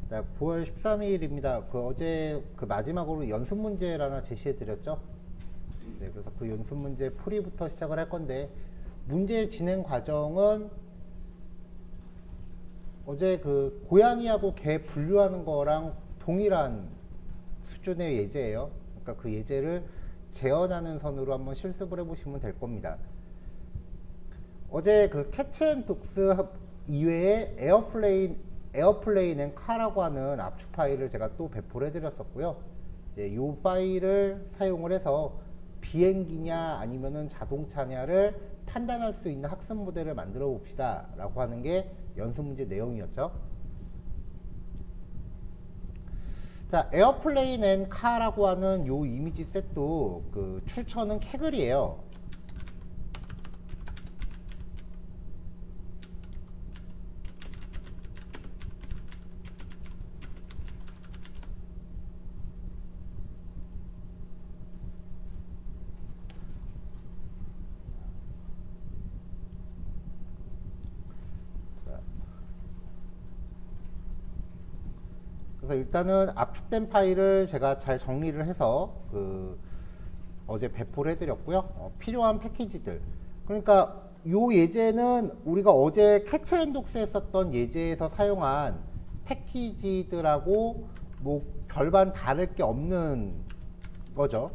자, 9월 13일입니다. 어제 마지막으로 연습 문제를 하나 제시해 드렸죠. 네, 그래서 그 연습 문제 풀이부터 시작을 할 건데, 문제 진행 과정은 어제 고양이하고 개 분류하는 거랑 동일한 수준의 예제예요. 그러니까 그 예제를 재현하는 선으로 한번 실습을 해보시면 될 겁니다. 어제 캐치 앤 독스 이외에 에어플레인 앤 카라고 하는 압축 파일을 제가 또 배포를 해드렸었고요. 이제 이 파일을 사용을 해서 비행기냐 아니면은 자동차냐를 판단할 수 있는 학습 모델을 만들어 봅시다 라고 하는 게 연습 문제 내용이었죠. 자, 에어플레인 앤 카라고 하는 요 이미지 셋도 출처는 캐글이에요. 그래서 일단은 압축된 파일을 제가 잘 정리를 해서 어제 배포를 해드렸고요. 필요한 패키지들. 그러니까 요 예제는 우리가 어제 캐치 앤 독스에 썼던 예제에서 사용한 패키지들하고 뭐 별반 다를 게 없는 거죠.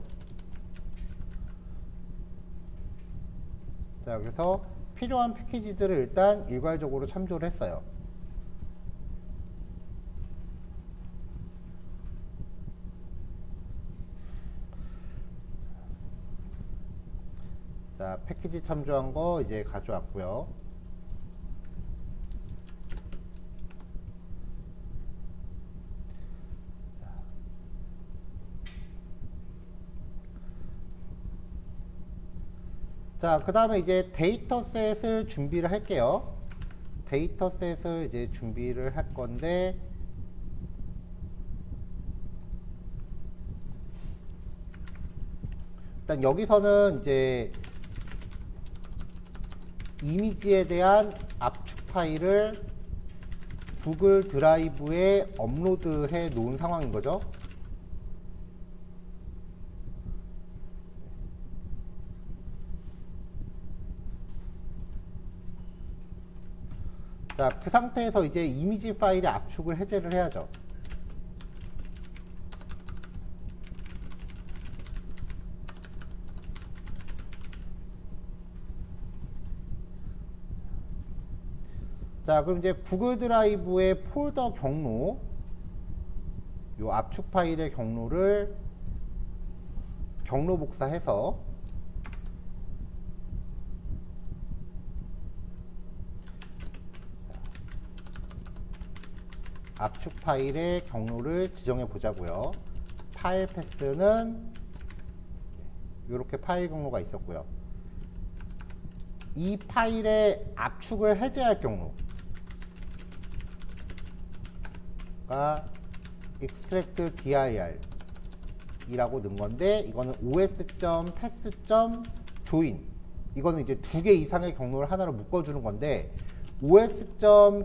자, 그래서 필요한 패키지들을 일단 일괄적으로 참조를 했어요. 자, 패키지 참조한 거 이제 가져왔고요. 자, 그 다음에 이제 데이터셋을 준비를 할게요. 데이터셋을 이제 준비를 할 건데, 일단 여기서는 이제 이미지에 대한 압축 파일을 구글 드라이브에 업로드해 놓은 상황인 거죠. 자, 그 상태에서 이제 이미지 파일의 압축을 해제를 해야죠. 자, 그럼 이제 구글 드라이브의 폴더 경로, 요 압축 파일의 경로를 경로 복사해서 압축 파일의 경로를 지정해 보자고요. 파일 패스는 이렇게 파일 경로가 있었고요. 이 파일의 압축을 해제할 경로가 extract dir 이라고 넣은 건데, 이거는 os.pass.join, 이거는 이제 2개 이상의 경로를 하나로 묶어주는 건데, os.getcwd는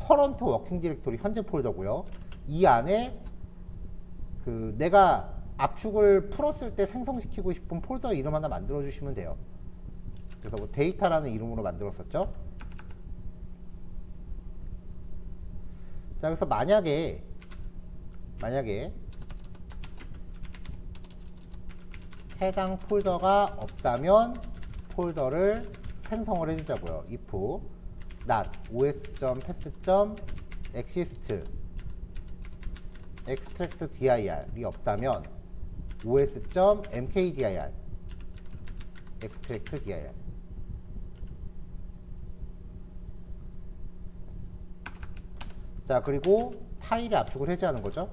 current working directory 현재 폴더고요. 이 안에 내가 압축을 풀었을 때 생성시키고 싶은 폴더 이름 하나 만들어 주시면 돼요. 그래서 뭐 데이터라는 이름으로 만들었었죠. 자, 그래서 만약에 해당 폴더가 없다면 폴더를 생성을 해주자고요. if not os.pass.exist extract dir이 없다면 os.mkdir extract dir. 자, 그리고 파일의 압축을 해제하는 거죠.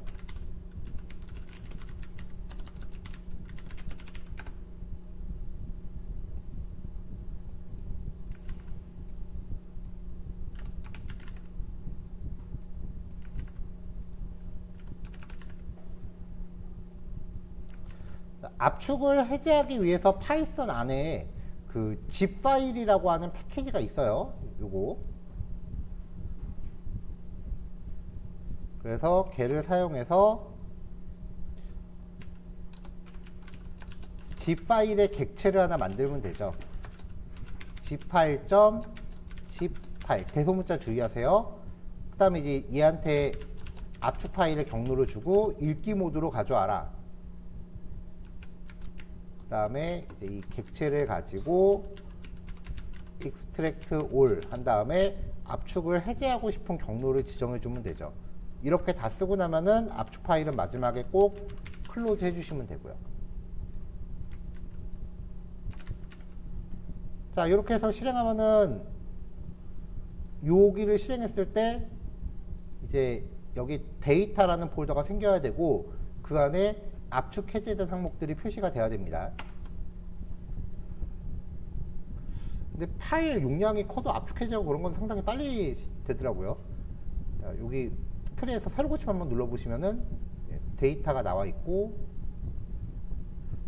압축을 해제하기 위해서 파이썬 안에 zip 파일이라고 하는 패키지가 있어요. 요거 그래서 걔를 사용해서 zip 파일의 객체를 하나 만들면 되죠. zip 파일.zip 파일 대소문자 주의하세요. 그 다음에 이제 얘한테 압축 파일의 경로를 주고 읽기 모드로 가져와라. 그 다음에 이제 이 객체를 가지고 extract all 한 다음에 압축을 해제하고 싶은 경로를 지정해 주면 되죠. 이렇게 다 쓰고 나면은 압축 파일은 마지막에 꼭 클로즈 해주시면 되고요. 자, 이렇게 해서 실행하면은 여기를 실행했을 때 이제 여기 데이터라는 폴더가 생겨야 되고 그 안에 압축 해제된 항목들이 표시가 돼야 됩니다. 근데 파일 용량이 커도 압축 해제하고 그런 건 상당히 빨리 되더라고요. 자, 여기 트레이에서 새로 고침 한번 눌러보시면은 데이터가 나와 있고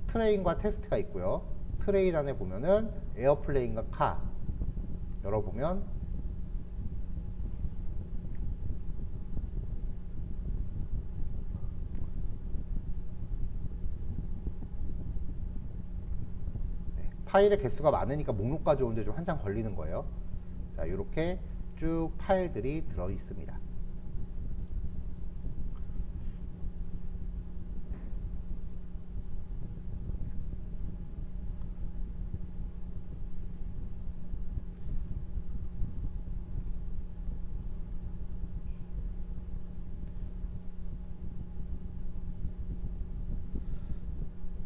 트레인과 테스트가 있고요. 트레인 안에 보면은 에어플레인과 카 열어보면 파일의 개수가 많으니까 목록 가져오는데 좀 한참 걸리는 거예요. 자, 이렇게 쭉 파일들이 들어 있습니다.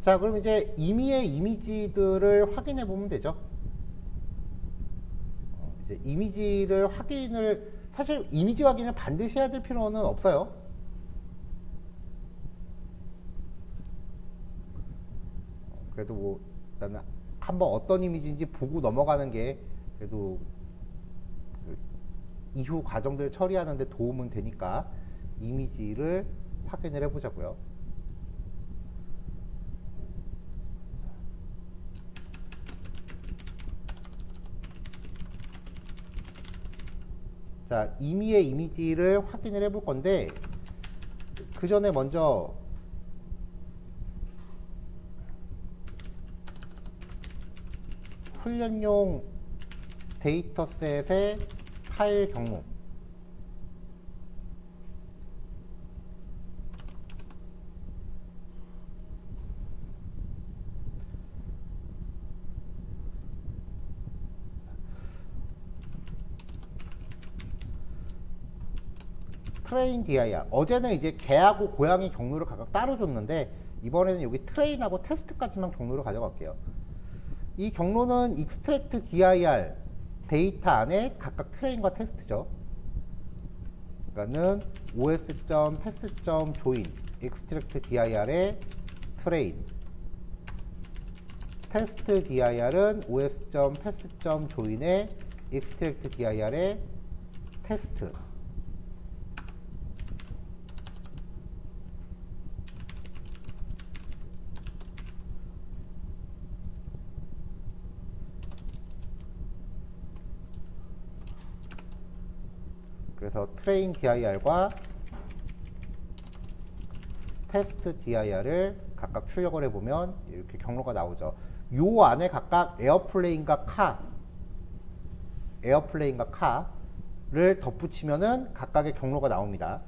자, 그럼 이제 임의의 이미지들을 확인해 보면 되죠. 이제 이미지를 확인을, 사실 이미지 확인을 반드시 해야 될 필요는 없어요. 그래도 뭐 일단은 한번 어떤 이미지인지 보고 넘어가는 게 그래도 그 이후 과정들 처리하는 데 도움은 되니까 이미지를 확인을 해 보자고요. 자, 임의의 이미지를 확인을 해 볼 건데 그 전에 먼저 훈련용 데이터셋의 파일 경로 트레인 dir 어제는 이제 개하고 고양이 경로를 각각 따로 줬는데 이번에는 여기 트레인하고 테스트까지만 경로를 가져갈게요. 이 경로는 extract dir 데이터 안에 각각 트레인과 테스트죠. 그러니까는 os.pass.join extract dir의 트레인, 테스트 dir은 os.pass.join의 extract dir의 테스트. 그래서 트레인 dir과 테스트 dir을 각각 출력을 해보면 이렇게 경로가 나오죠. 요 안에 각각 에어플레인과 카를 덧붙이면은 각각의 경로가 나옵니다.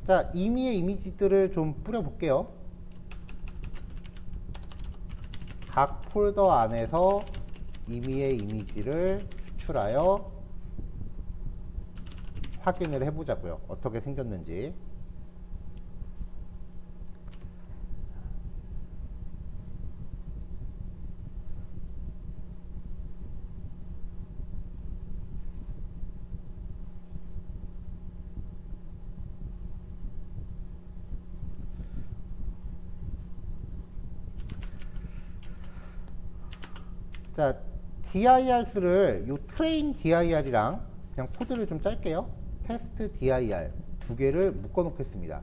자, 임의의 이미지들을 좀 뿌려볼게요. 각 폴더 안에서 임의의 이미지를 추출하여 확인을 해보자고요. 어떻게 생겼는지. 자, dir스를 요 train dir이랑 그냥 코드를 좀 짤게요. 테스트 dir 두 개를 묶어 놓겠습니다.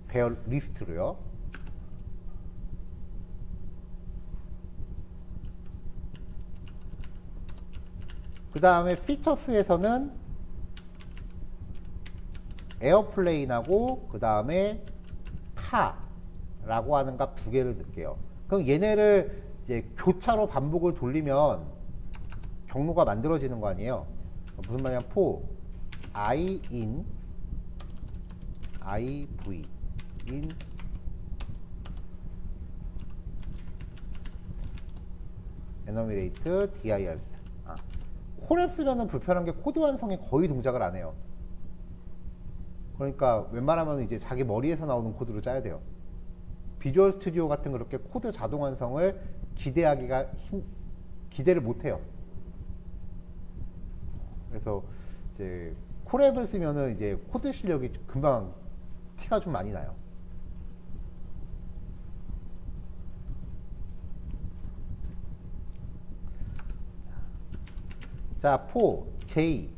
배열 리스트로요. 그 다음에 피처스에서는 에어플레인하고 그 다음에 카라고 하는 값 두 개를 넣을게요. 그럼 얘네를 이제 교차로 반복을 돌리면 경로가 만들어지는 거 아니에요. 무슨 말이냐면 for I in iv in enumerate dirs. 콜앱 쓰면은 불편한 게 코드 완성에 거의 동작을 안 해요. 그러니까 웬만하면 이제 자기 머리에서 나오는 코드로 짜야 돼요. 비주얼 스튜디오 같은 그렇게 코드 자동 완성을 기대를 못 해요. 그래서 이제 콜앱을 쓰면은 이제 코드 실력이 금방 티가 좀 많이 나요. 자, for j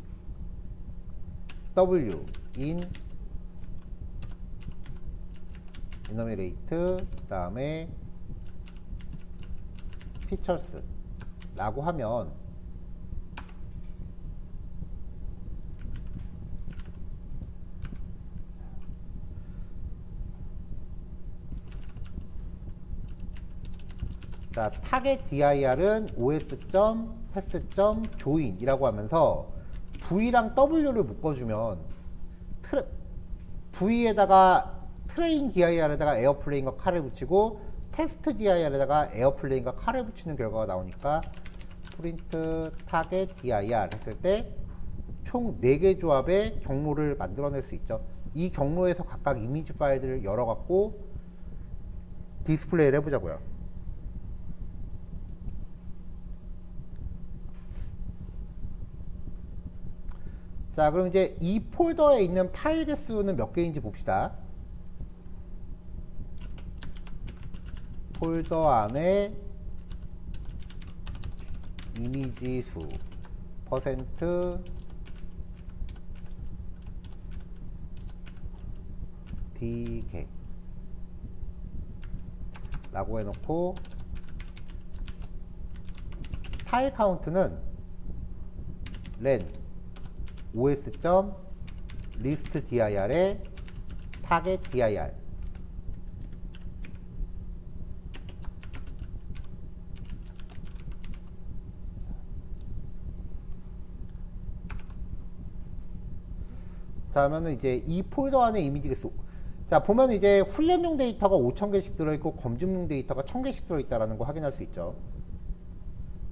w in enumerate 그 다음에 features 라고 하면 자, 타겟 dir은 os.pass.join 이라고 하면서 v랑 w를 묶어주면 v에다가 트레인 dir에다가 에어플레인과 칼을 붙이고 테스트 dir에다가 에어플레인과 칼을 붙이는 결과가 나오니까 프린트 타겟 dir 했을 때 총 4개 조합의 경로를 만들어낼 수 있죠. 이 경로에서 각각 이미지 파일들을 열어갖고 디스플레이를 해보자고요. 자, 그럼 이제 이 폴더에 있는 파일 개수는 몇 개인지 봅시다. 폴더 안에 이미지 수 퍼센트 dk 라고 해놓고 파일 카운트는 len os.listdir에 target dir 자, 그러면 이제 이 폴더 안에 이미지 개수. 자, 보면 이제 훈련용 데이터가 5,000개씩 들어있고 검증용 데이터가 1,000개씩 들어있다는 거 확인할 수 있죠.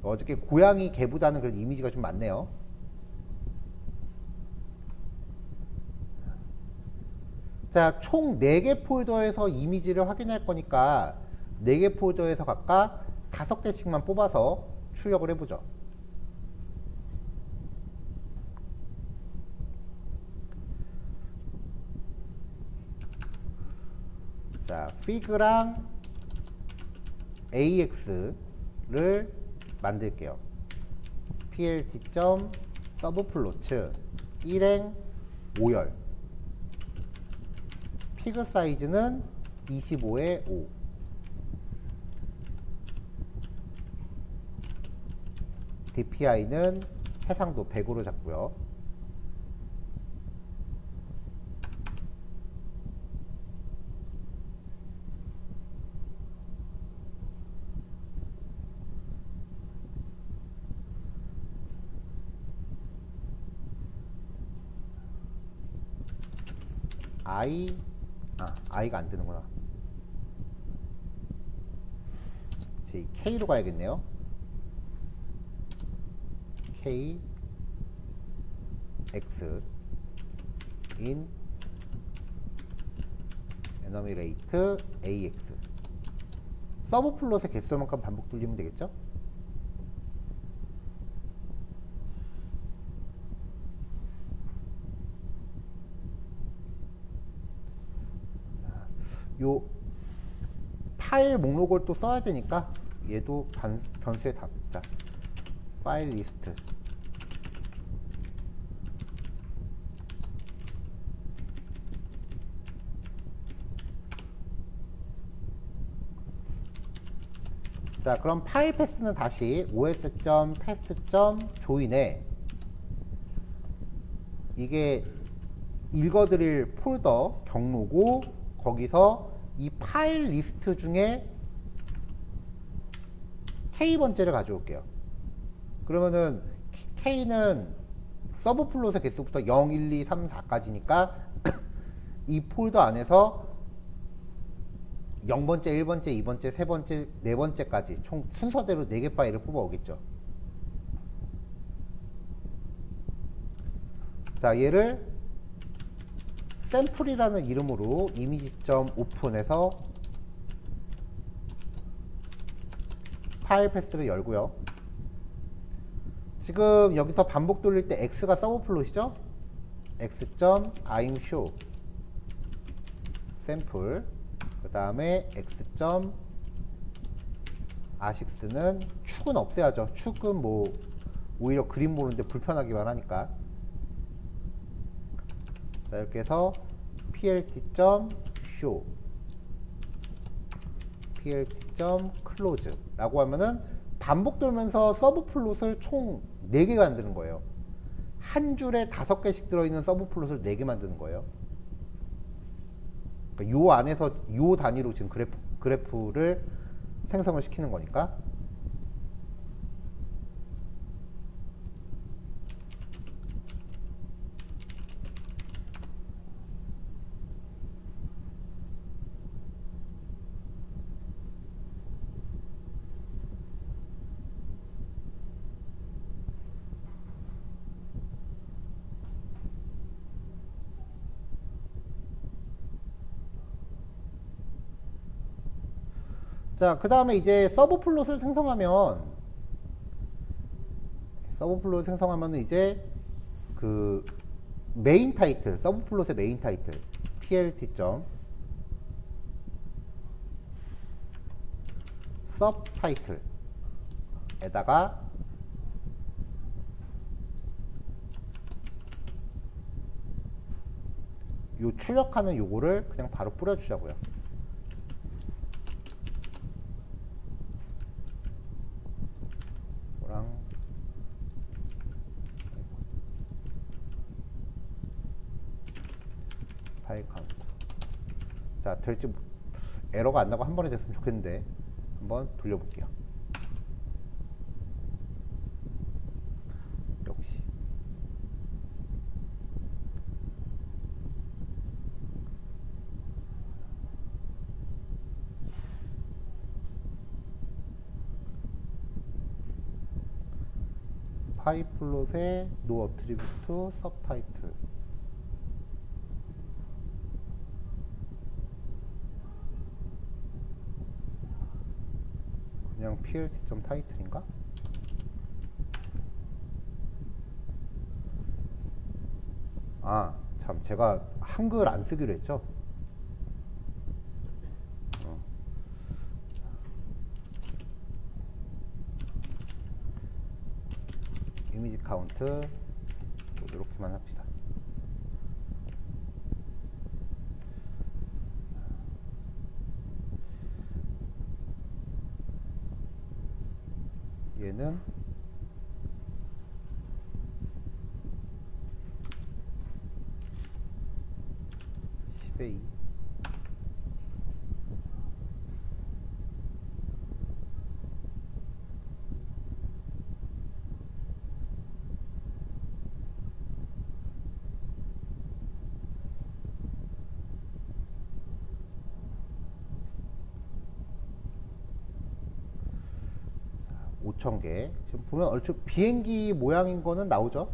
어저께 고양이 개보다는 그래도 이미지가 좀 많네요. 자, 총 4개 폴더에서 이미지를 확인할 거니까 4개 폴더에서 각각 5개씩만 뽑아서 출력을 해보죠. 자, fig랑 ax를 만들게요. plt.subplots 1행 5열 피그 사이즈는 25에 5 DPI는 해상도 100으로 잡고요. i가 안 되는구나. 제 K로 가야겠네요. K X in enumerate AX 서브플롯의 개수만큼 반복 돌리면 되겠죠? 요 파일 목록을 또 써야 되니까 얘도 변수에 답니다. 파일 리스트. 자, 그럼 파일 패스는 다시 os.path.join에 이게 읽어드릴 폴더 경로고, 거기서 이 파일 리스트 중에 K번째를 가져올게요. 그러면은 K는 서브 플롯의 개수부터 0, 1, 2, 3, 4까지니까 이 폴더 안에서 0번째, 1번째, 2번째, 3번째, 4번째까지 총 순서대로 4개 파일을 뽑아오겠죠. 자, 얘를 샘플이라는 이름으로 이미지.open에서 파일 패스를 열고요. 지금 여기서 반복 돌릴 때 x가 서브 플롯이죠. x.imshow 샘플, 그 다음에 x.asix는 축은 없애야죠. 축은 뭐 오히려 그림 보는데 불편하기만 하니까. 자, 이렇게 해서 plt.show plt.close 라고 하면은 반복 돌면서 서브 플롯을 총 4개 만드는 거예요. 한 줄에 5개씩 들어있는 서브 플롯을 4개 만드는 거예요. 그러니까 요 안에서 요 단위로 지금 그래프를 생성을 시키는 거니까. 자, 그 다음에 이제 서브 플롯을 생성하면 이제 그 메인 타이틀, 서브 플롯의 메인 타이틀 plt.subtitle에다가 요 출력하는 요거를 그냥 바로 뿌려주자고요. 파일 카운트. 자, 될지 에러가 안 나고 한 번에 됐으면 좋겠는데 한번 돌려볼게요. 역시 파이 플롯의 노 어트리뷰트 서브타이틀. 그냥 plt.title인가? 아, 참, 제가 한글 안 쓰기로 했죠? 이미지 카운트 이렇게만 합시다. 얘는 10의 2. 자, 5,000개. 지금 보면 얼추 비행기 모양인 거는 나오죠?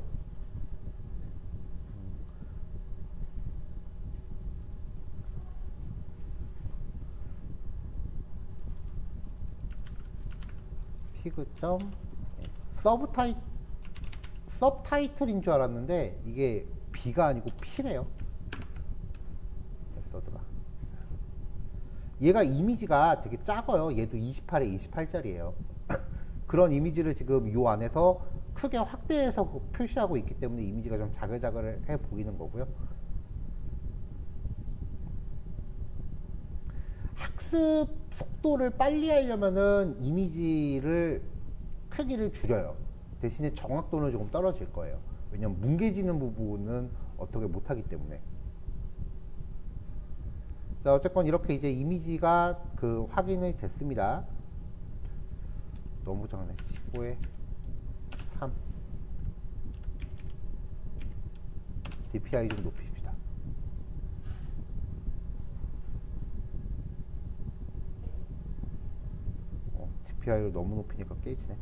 피그점 서브타이틀인 줄 알았는데 이게 B가 아니고 P래요. 메서드가. 얘가 이미지가 되게 작아요. 얘도 28에 28짜리예요. 그런 이미지를 지금 요 안에서 크게 확대해서 표시하고 있기 때문에 이미지가 좀 자글자글해 보이는 거고요. 학습 속도를 빨리 하려면은 이미지를 크기를 줄여요. 대신에 정확도는 조금 떨어질 거예요. 왜냐면 뭉개지는 부분은 어떻게 못하기 때문에. 자, 어쨌건 이렇게 이제 이미지가 그 확인이 됐습니다. 너무 작네. 15에 3. DPI 좀 높입시다. DPI를 너무 높이니까 깨지네.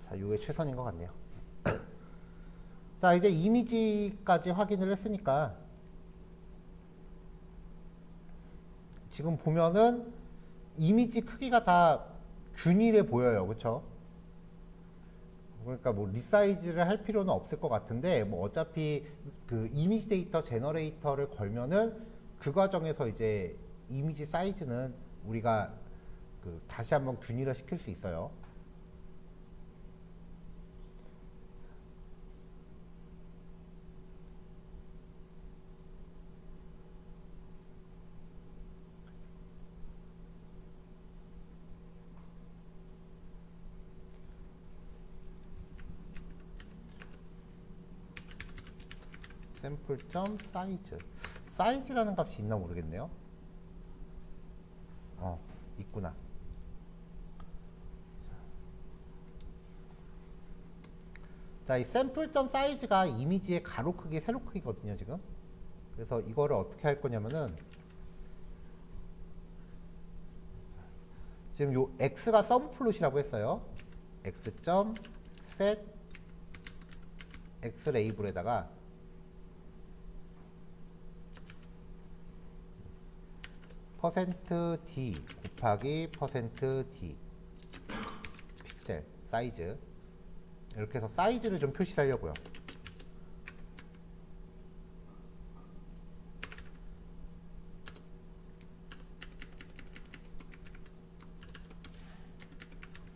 자, 이게 최선인 것 같네요. 자, 이제 이미지까지 확인을 했으니까 지금 보면은 이미지 크기가 다 균일해 보여요. 그쵸? 그러니까 뭐 리사이즈를 할 필요는 없을 것 같은데, 뭐 어차피 그 이미지 데이터 제너레이터를 걸면은 그 과정에서 이제 이미지 사이즈는 우리가 그 다시 한번 균일화 시킬 수 있어요. 샘플.사이즈 사이즈라는 값이 있나 모르겠네요. 있구나. 자, 이 샘플.사이즈가 이미지의 가로 크기, 세로 크기거든요, 지금. 그래서 이거를 어떻게 할 거냐면은 지금 요 x가 서브플롯이라고 했어요. x.set x 레이블에다가 %d 곱하기 %d 픽셀 사이즈, 이렇게 해서 사이즈를 좀 표시를 하려고요.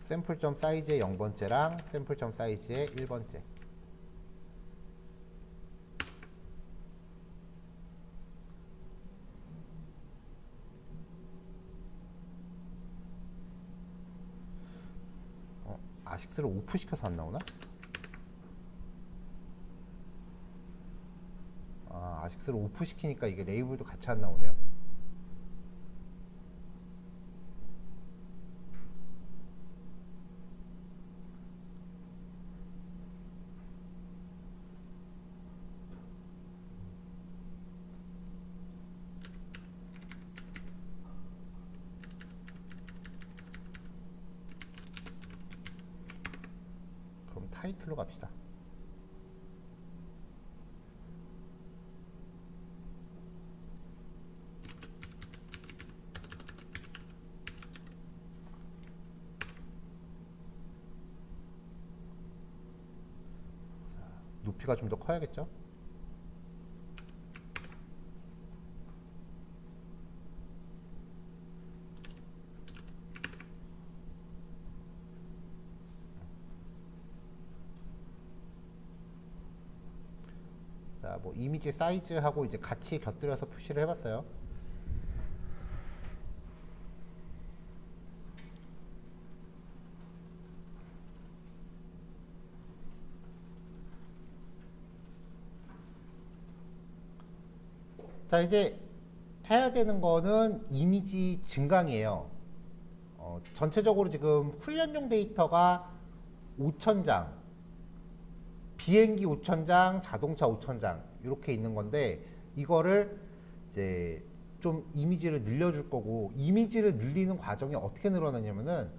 샘플.사이즈의 0번째랑 샘플.사이즈의 1번째. 아식스를 오프 시켜서 안 나오나? 아식스를 오프 시키니까 이게 레이블도 같이 안 나오네요. 타이틀로 갑시다. 자, 높이가 좀 더 커야겠죠? 자, 뭐 이미지 사이즈하고 이제 같이 곁들여서 표시를 해봤어요. 자, 이제 해야 되는 거는 이미지 증강이에요. 전체적으로 지금 훈련용 데이터가 5,000장, 비행기 5,000장, 자동차 5,000장 이렇게 있는 건데, 이거를 이제 좀 이미지를 늘려줄 거고, 이미지를 늘리는 과정이 어떻게 늘어나냐면은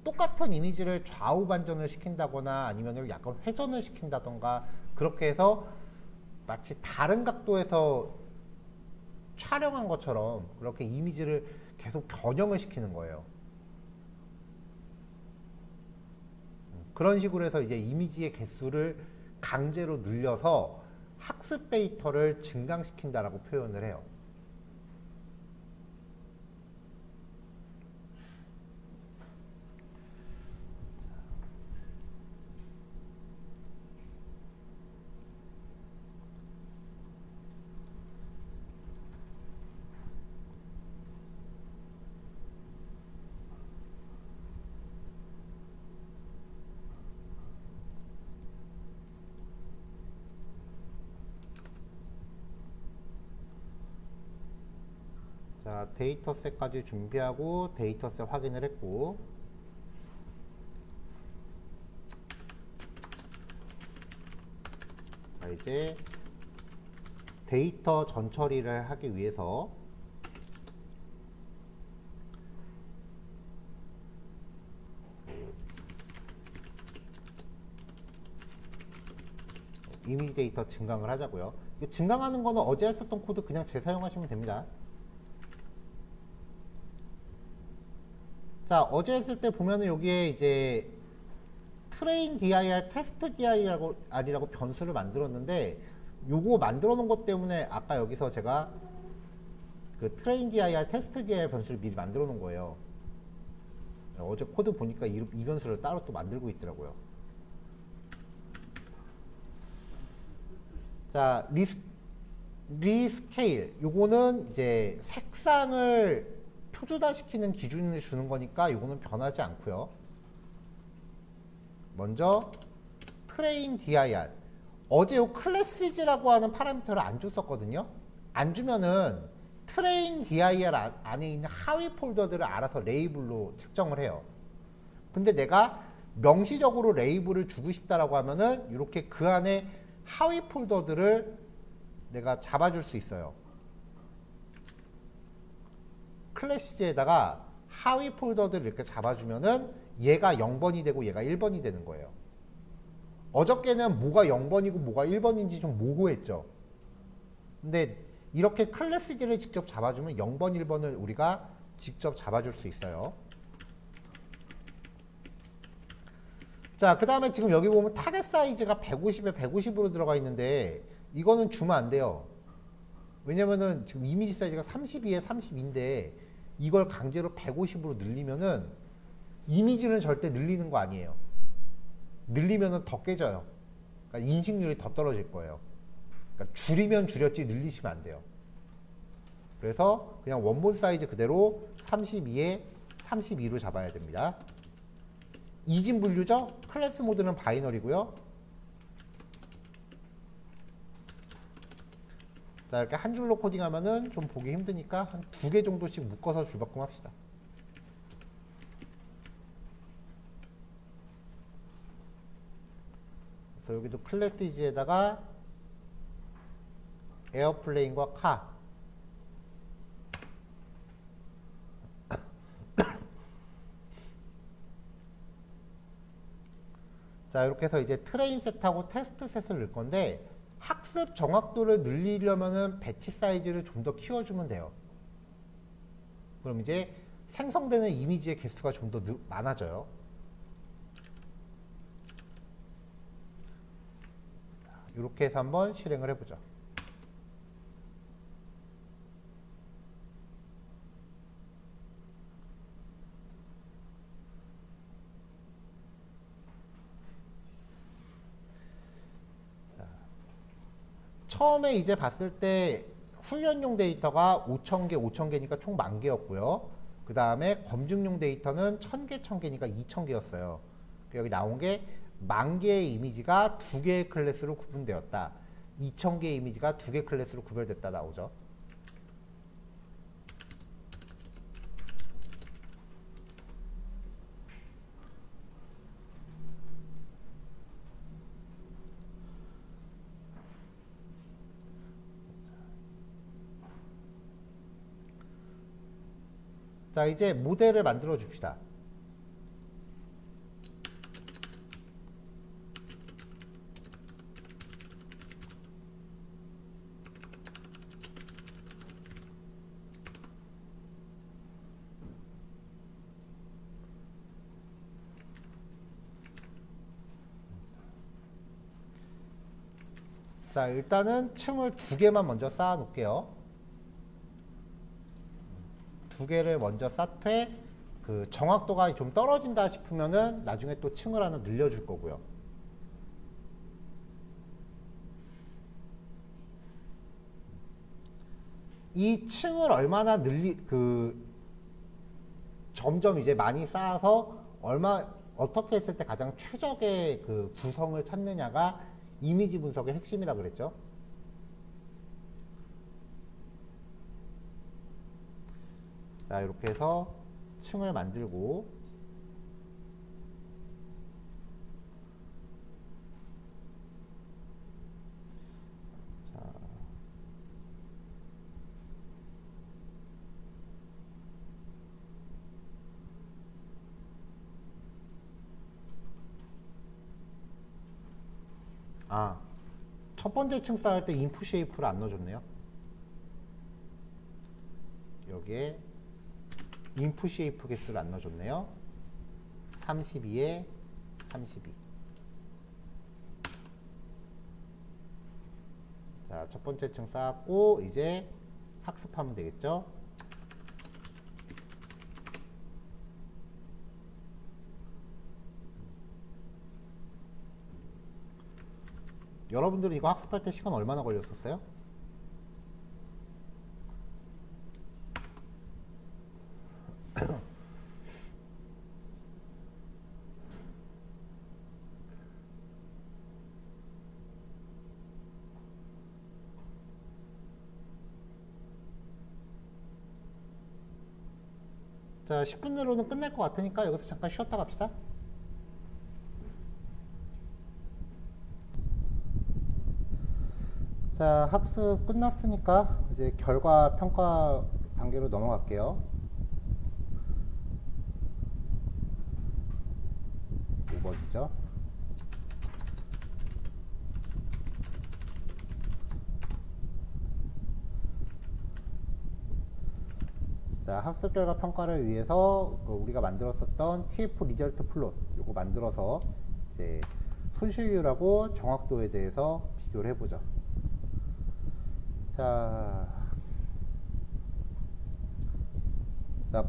똑같은 이미지를 좌우 반전을 시킨다거나 아니면 약간 회전을 시킨다던가 그렇게 해서 마치 다른 각도에서 촬영한 것처럼 그렇게 이미지를 계속 변형을 시키는 거예요. 그런 식으로 해서 이제 이미지의 개수를 강제로 늘려서 학습 데이터를 증강시킨다라고 표현을 해요. 자, 데이터셋까지 준비하고 데이터셋 확인을 했고, 자, 이제 데이터 전처리를 하기 위해서 이미지 데이터 증강을 하자고요. 증강하는 거는 어제 했었던 코드 그냥 재사용하시면 됩니다. 자, 어제 했을 때 보면은 여기에 이제 train dir, test dir이라고 변수를 만들었는데, 요거 만들어 놓은 것 때문에 아까 여기서 제가 그 train dir, test dir 변수를 미리 만들어 놓은 거예요. 어제 코드 보니까 이 변수를 따로 또 만들고 있더라고요. 자, 리스케일. 요거는 이제 색상을 표준화시키는 기준을 주는 거니까 요거는 변하지 않고요. 먼저 train dir. 어제 요 clases라고 하는 파라미터를 안 줬었거든요. 안 주면은 train dir 안에 있는 하위 폴더들을 알아서 레이블로 측정을 해요. 근데 내가 명시적으로 레이블을 주고 싶다라고 하면은 이렇게 그 안에 하위 폴더들을 내가 잡아줄 수 있어요. 클래시즈에다가 하위 폴더들을 이렇게 잡아주면은 얘가 0번이 되고 얘가 1번이 되는 거예요. 어저께는 뭐가 0번이고 뭐가 1번인지 좀 모호했죠. 근데 이렇게 클래시즈를 직접 잡아주면 0번, 1번을 우리가 직접 잡아줄 수 있어요. 자, 그 다음에 지금 여기 보면 타겟 사이즈가 150에 150으로 들어가 있는데 이거는 주면 안 돼요. 왜냐면은 지금 이미지 사이즈가 32에 32인데 이걸 강제로 150으로 늘리면은 이미지는 절대 늘리는 거 아니에요. 늘리면은 더 깨져요. 그러니까 인식률이 더 떨어질 거예요. 그러니까 줄이면 줄였지 늘리시면 안 돼요. 그래서 그냥 원본 사이즈 그대로 32에 32로 잡아야 됩니다. 이진 분류죠? 클래스 모드는 바이너리고요. 자, 이렇게 한 줄로 코딩하면은 좀 보기 힘드니까 한 2개 정도씩 묶어서 줄바꿈 합시다. 그래서 여기도 클래스지에다가 에어플레인과 카. 자, 이렇게 해서 이제 트레인 셋하고 테스트 셋을 넣을 건데, 학습 정확도를 늘리려면은 배치 사이즈를 좀 더 키워주면 돼요. 그럼 이제 생성되는 이미지의 개수가 좀 더 많아져요. 이렇게 해서 한번 실행을 해보죠. 처음에 이제 봤을 때 훈련용 데이터가 5,000개, 5,000개니까 총 10,000개였고요. 그 다음에 검증용 데이터는 1,000개, 1,000개니까 2,000개였어요. 여기 나온 게 10,000개의 이미지가 2개의 클래스로 구분되었다. 2,000개의 이미지가 2개 클래스로 구별됐다 나오죠. 자, 이제 모델을 만들어 줍시다. 자, 일단은 층을 2개만 먼저 쌓아 놓을게요. 2개를 먼저 쌓되 그 정확도가 좀 떨어진다 싶으면은 나중에 또 층을 하나 늘려줄 거고요. 이 층을 얼마나 점점 이제 많이 쌓아서 어떻게 했을 때 가장 최적의 그 구성을 찾느냐가 이미지 분석의 핵심이라 그랬죠. 자, 이렇게 해서 층을 만들고, 자, 첫 번째 층 쌓을 때 인풋 쉐이프를 안 넣어줬네요. 여기에 인풋 쉐이프 개수를 안 넣어줬네요. 32에 32. 자, 첫 번째 층 쌓았고 이제 학습하면 되겠죠. 여러분들은 이거 학습할 때 시간 얼마나 걸렸었어요? 자, 10분 내로는 끝날 것 같으니까 여기서 잠깐 쉬었다 갑시다. 자, 학습 끝났으니까 이제 결과 평가 단계로 넘어갈게요. 5번이죠. 자, 학습 결과 평가를 위해서 우리가 만들었었던 TF 리절트 플롯 요거 만들어서 이제 손실률하고 정확도에 대해서 비교를 해보죠. 자,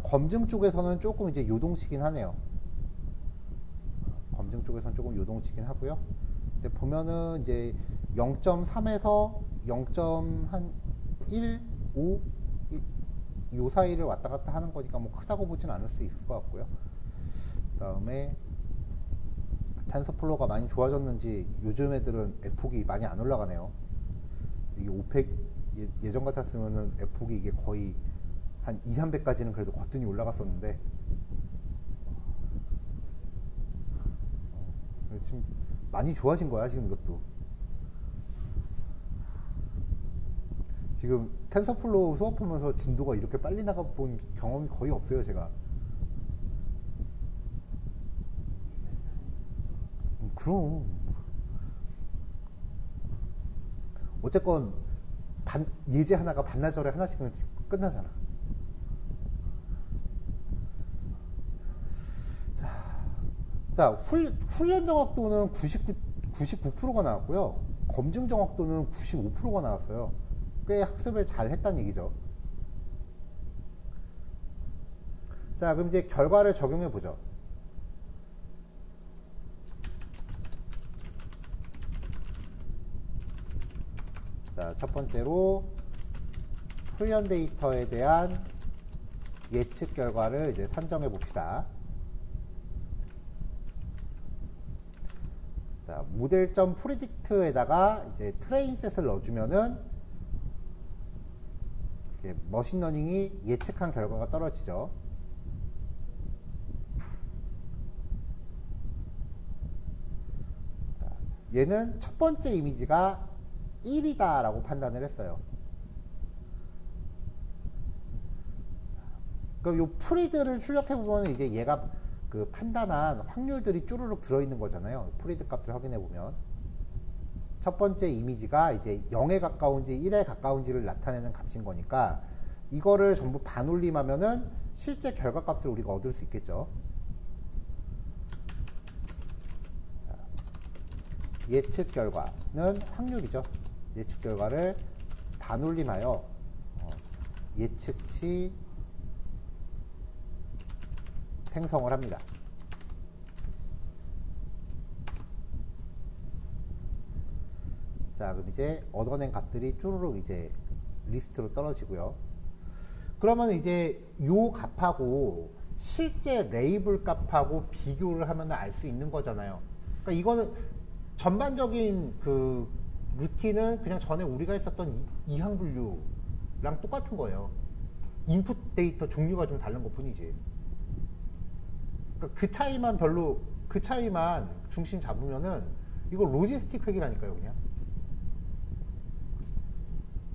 검증 쪽에서는 조금 이제 요동치긴 하네요. 검증 쪽에서는 조금 요동치긴 하고요. 근데 보면은 이제 0.3에서 0.1, 5 요 사이를 왔다 갔다 하는 거니까 뭐 크다고 보진 않을 수 있을 것 같고요. 그 다음에 텐서플로우가 많이 좋아졌는지 요즘 애들은 F폭이 많이 안 올라가네요. 이게 500 예전 같았으면은 F폭이 이게 거의 한 2, 300까지는 그래도 거뜬히 올라갔었는데 지금 많이 좋아진 거야 지금 이것도. 지금 텐서플로우 수업하면서 진도가 이렇게 빨리 나가본 경험이 거의 없어요 제가. 그럼 어쨌건 예제 하나가 반나절에 하나씩은 끝나잖아. 자, 훈련 정확도는 99%가 나왔고요. 검증 정확도는 95%가 나왔어요. 꽤 학습을 잘 했다는 얘기죠. 자, 그럼 이제 결과를 적용해 보죠. 자, 첫 번째로 훈련 데이터에 대한 예측 결과를 이제 산정해 봅시다. 자, 모델.predict에다가 이제 트레인셋을 넣어주면은 이렇게 머신러닝이 예측한 결과가 떨어지죠. 자, 얘는 첫 번째 이미지가 1이다 라고 판단을 했어요. 그럼 요 프리드를 출력해보면 이제 얘가 그 판단한 확률들이 쭈루룩 들어있는 거잖아요. 프리드 값을 확인해보면. 첫 번째 이미지가 이제 0에 가까운지 1에 가까운지를 나타내는 값인 거니까 이거를 전부 반올림하면은 실제 결과 값을 우리가 얻을 수 있겠죠. 자, 예측 결과는 확률이죠. 예측 결과를 반올림하여 예측치 생성을 합니다. 자, 그럼 이제 얻어낸 값들이 쪼르륵 이제 리스트로 떨어지고요. 그러면 이제 요 값하고 실제 레이블 값하고 비교를 하면 알 수 있는 거잖아요. 그러니까 이거는 전반적인 그 루틴은 그냥 전에 우리가 했었던 이항 분류랑 똑같은 거예요. 인풋 데이터 종류가 좀 다른 것 뿐이지. 그러니까 그 차이만 중심 잡으면은 이거 로지스틱 회계라니까요, 그냥.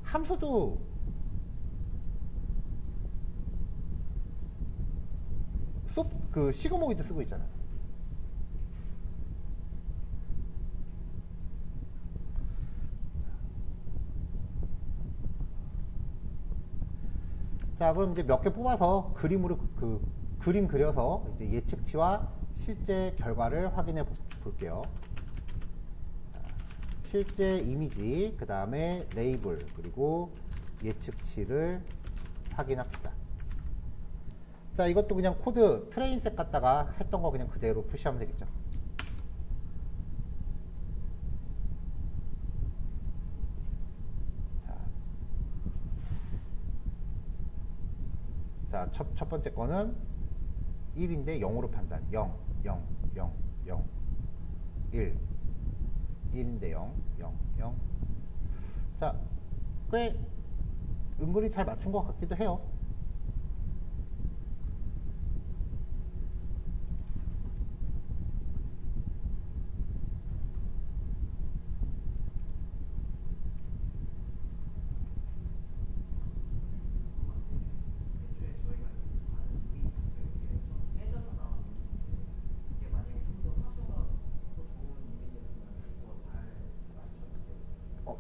함수도 그 시그모이드 쓰고 있잖아요. 자, 그럼 이제 몇 개 뽑아서 그림으로 그림 그려서 이제 예측치와 실제 결과를 확인해 볼게요. 실제 이미지, 그 다음에 레이블, 그리고 예측치를 확인합시다. 자, 이것도 그냥 코드 트레인셋 갖다가 했던 거 그냥 그대로 표시하면 되겠죠. 자, 첫 번째 거는 1인데 0으로 판단. 0, 0, 0, 0, 1. 1인데 0, 0, 0. 자, 꽤 은근히 잘 맞춘 것 같기도 해요.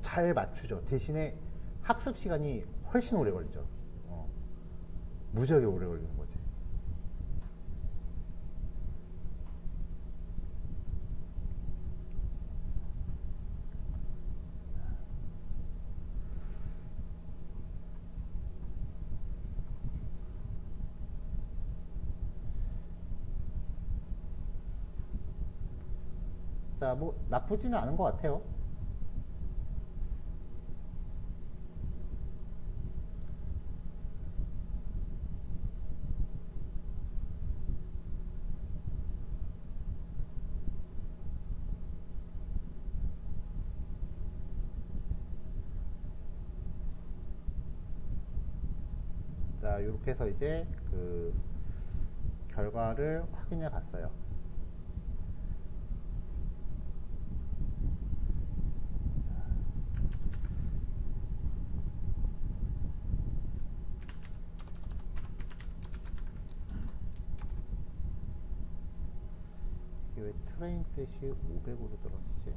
잘 맞추죠. 대신에 학습 시간이 훨씬 오래 걸리죠. 무지하게 오래 걸리는 거지. 자, 뭐 나쁘지는 않은 것 같아요. 자, 이렇게 해서 이제 그 결과를 확인해 봤어요. 이게 왜 트레인셋이 500으로 떨어지지?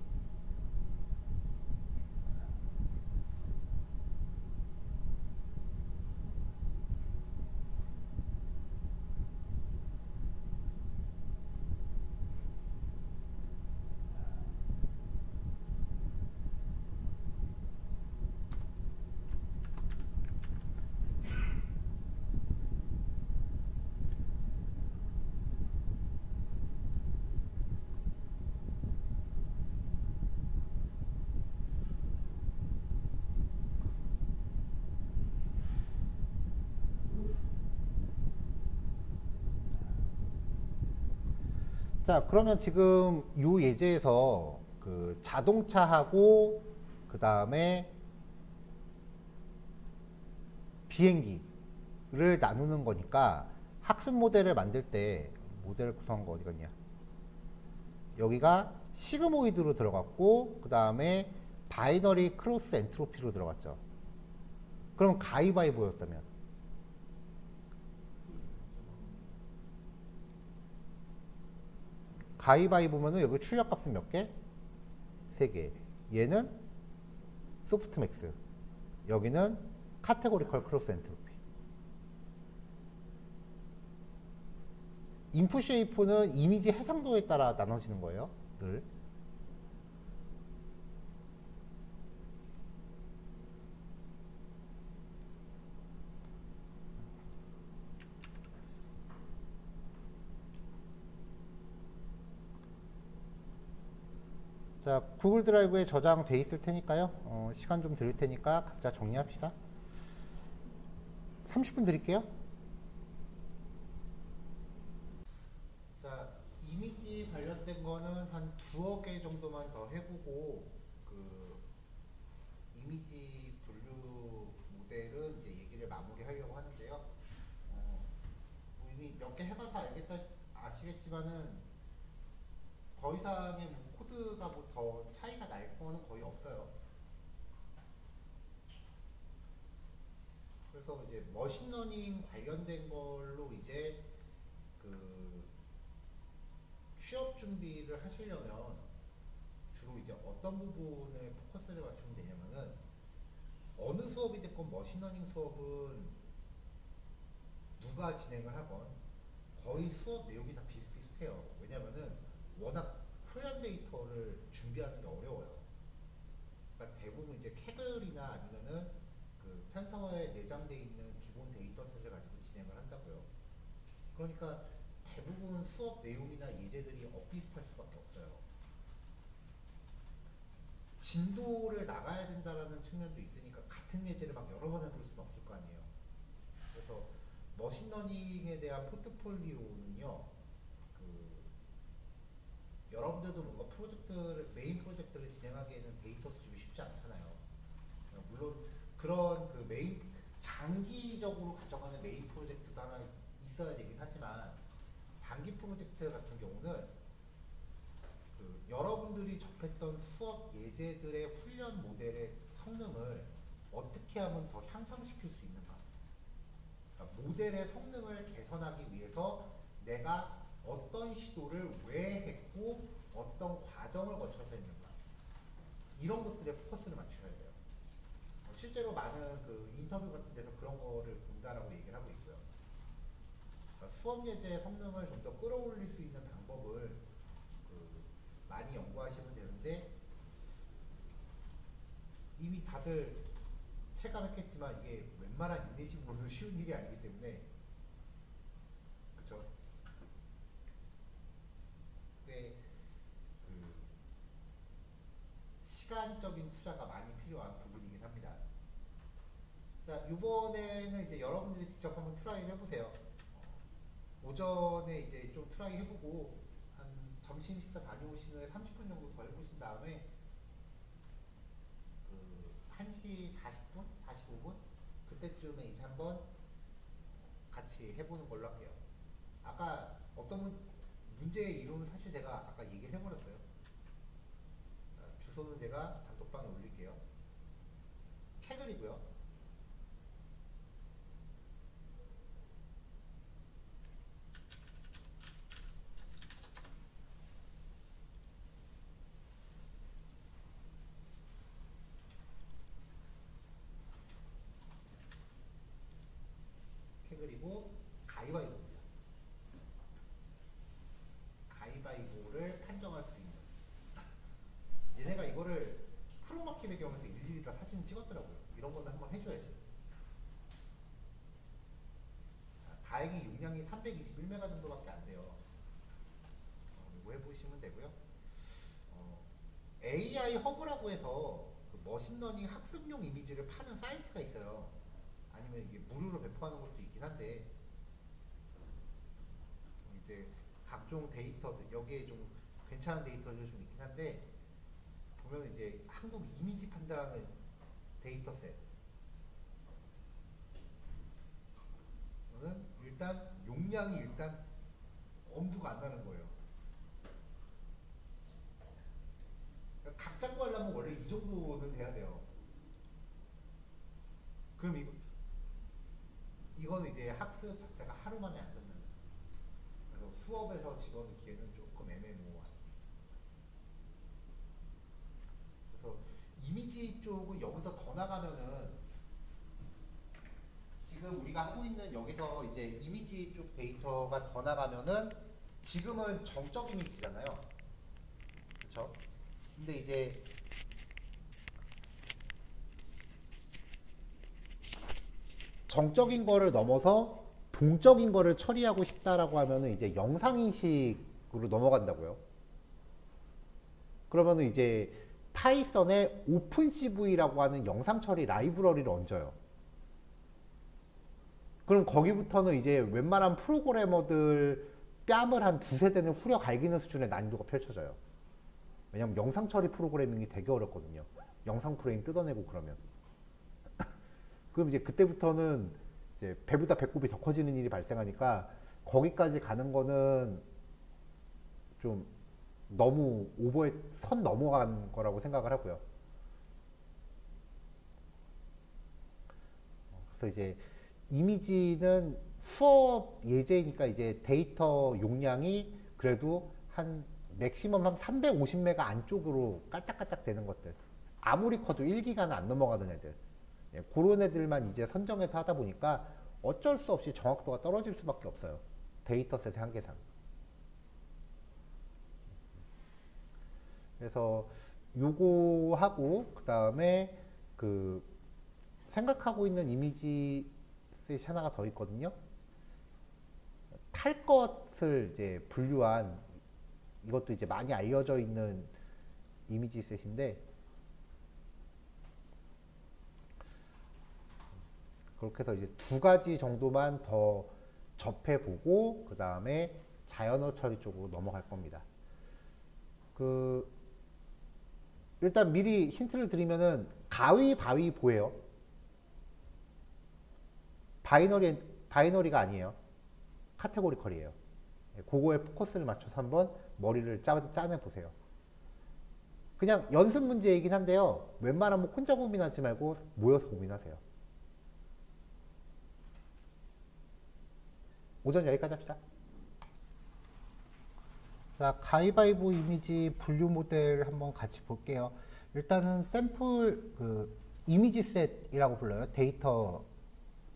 자, 그러면 지금 이 예제에서 그 자동차하고 그 다음에 비행기를 나누는 거니까 학습 모델을 만들 때 모델 구성한 거 어디 갔냐? 여기가 시그모이드로 들어갔고 그 다음에 바이너리 크로스 엔트로피로 들어갔죠. 그럼 가위바위보였다면 가위바위보면은 여기 출력값은 몇 개? 3개. 얘는 소프트맥스. 여기는 카테고리컬 크로스 엔트로피. 인풋 쉐이프는 이미지 해상도에 따라 나눠지는 거예요. 늘. 자, 구글 드라이브에 저장돼 있을 테니까요. 시간 좀 드릴 테니까 각자 정리합시다. 30분 드릴게요. 자, 이미지 관련된 거는 한 2억 개 정도만 더 해보고, 그 이미지 분류 모델은 이제 얘기를 마무리하려고 하는데요. 뭐 이미 몇 개 해봐서 알겠다 아시겠지만은 더 이상의 뭐 코드가 뭐 더 차이가 날 거는 거의 없어요. 그래서 이제 머신러닝 관련된 걸로 이제 그 취업 준비를 하시려면 주로 이제 어떤 부분에 포커스를 맞추면 되냐면은, 어느 수업이 됐건 머신러닝 수업은 누가 진행을 하건 거의 수업 내용이 다 비슷비슷해요. 왜냐면은 워낙 표현 데이터를 준비하는 게 어려워요. 그러니까 대부분 이제 캐글이나 아니면은 그 텐서에 내장되어 있는 기본 데이터셋을 가지고 진행을 한다고요. 그러니까 대부분 수업 내용이나 예제들이 엇비슷할 수밖에 없어요. 진도를 나가야 된다라는 측면도 있으니까 같은 예제를 막 여러 번 해볼 수는 없을 거 아니에요. 그래서 머신러닝에 대한 포트폴리오는요, 그 여러분들도 뭔가 메인 프로젝트를 진행하기에는 데이터 수집이 쉽지 않잖아요. 물론 그런 그 장기적으로 가져가는 메인 프로젝트가 하나 있어야 되긴 하지만, 단기 프로젝트 같은 경우는 그 여러분들이 접했던 수업 예제들의 훈련 모델의 성능을 어떻게 하면 더 향상시킬 수 있는가, 그러니까 모델의 성능을 개선하기 위해서 내가 어떤 시도를 왜 했고 어떤 과정을 거쳐서 했는가, 이런 것들에 포커스를 맞추셔야 돼요. 실제로 많은 그 인터뷰 같은 데서 그런 거를 본다라고 얘기를 하고 있고요. 그러니까 수업 예제의 성능을 좀 더 끌어올릴 수 있는 방법을 그 많이 연구하시면 되는데, 이미 다들 체감했겠지만 이게 웬만한 인내심으로는 쉬운 일이 아니기 때문에, 그쵸? 근데 그 시간적인 투자가 많이 필요한 부분이긴 합니다. 자, 이번에는 이제 여러분들이 직접 한번 트라이를 해보세요. 오전에 이제 좀 트라이 해보고 한 점심 식사 다녀오신 후에 30분 정도 더 해보신 다음에 그 1시 40분? 45분? 그때쯤에 이제 한번 같이 해보는 걸로 할게요. 아까 어떤 문제의 이론은 사실 제가 아까 얘기를 해버렸어요. 주소는 제가 단톡방에 올릴게요. 캐글이고요. 캐글이고 가위바위보입니다. 가위바위보를 판정할 수 있는. 얘네가 이거를 크로마키 배경에서 일일이 다 사진을 찍었더라고요. 이런 거는 한번 해줘야지. 다행히 용량이 321메가 정도밖에 안 돼요. 이거 해보시면 되고요. AI 허브라고 해서 그 머신러닝 학습용 이미지를 파는 사이트가 있어요. 아니면 이게 무료로 배포하는 것도 있긴 한데, 이제 각종 데이터들, 여기에 좀 괜찮은 데이터들이 좀 있긴 한데, 보면 이제 한국 이미지 판단하는 데이터셋, 는 일단 용량이 일단 엄두가 안 나는 거예요. 그러니까 각 잡고 하려면 원래 이 정도는 돼야 돼요. 그럼 이거는 이제 학습 자체가 하루 만에 안 끝나는 거예요. 그래서 수업에서 집어넣기에는 조금 애매모호한. 그래서 이미지 쪽은 여기서 더 나가면은, 지금 우리가 하고 있는 여기서 이제 이미지 쪽 데이터가 더 나가면은, 지금은 정적 이미지잖아요. 그쵸? 근데 이제 정적인 거를 넘어서 동적인 거를 처리하고 싶다라고 하면은 이제 영상인식으로 넘어간다고요. 그러면은 이제 파이썬에 오픈CV라고 하는 영상 처리 라이브러리를 얹어요. 그럼 거기부터는 이제 웬만한 프로그래머들 뺨을 한 두세 대는 후려 갈기는 수준의 난이도가 펼쳐져요. 왜냐면 영상 처리 프로그래밍이 되게 어렵거든요. 영상 프레임 뜯어내고 그러면. 그럼 이제 그때부터는 이제 배보다 배꼽이 더 커지는 일이 발생하니까 거기까지 가는 거는 좀 너무 선 넘어간 거라고 생각을 하고요. 그래서 이제 이미지는 수업 예제이니까 이제 데이터 용량이 그래도 한 맥시멈 한 350메가 안쪽으로 깔딱깔딱 되는 것들, 아무리 커도 1기가는 안 넘어가는 애들, 그런 애들만 이제 선정해서 하다 보니까 어쩔 수 없이 정확도가 떨어질 수밖에 없어요. 데이터셋의 한계상. 그래서 요거 하고 그 다음에 그 생각하고 있는 이미지 셋이 하나가 더 있거든요. 탈 것을 이제 분류한, 이것도 이제 많이 알려져 있는 이미지 셋인데, 그렇게 해서 이제 2가지 정도만 더 접해보고 그 다음에 자연어 처리 쪽으로 넘어갈 겁니다. 일단 미리 힌트를 드리면은 가위바위보예요. 바이너리가 아니에요. 카테고리컬이에요. 그거에 포커스를 맞춰서 한번 머리를 짜내 보세요. 그냥 연습 문제이긴 한데요. 웬만하면 혼자 고민하지 말고 모여서 고민하세요. 오전 여기까지 합시다. 자, 가위바위보 이미지 분류 모델 한번 같이 볼게요. 일단은 샘플 이미지 셋이라고 불러요. 데이터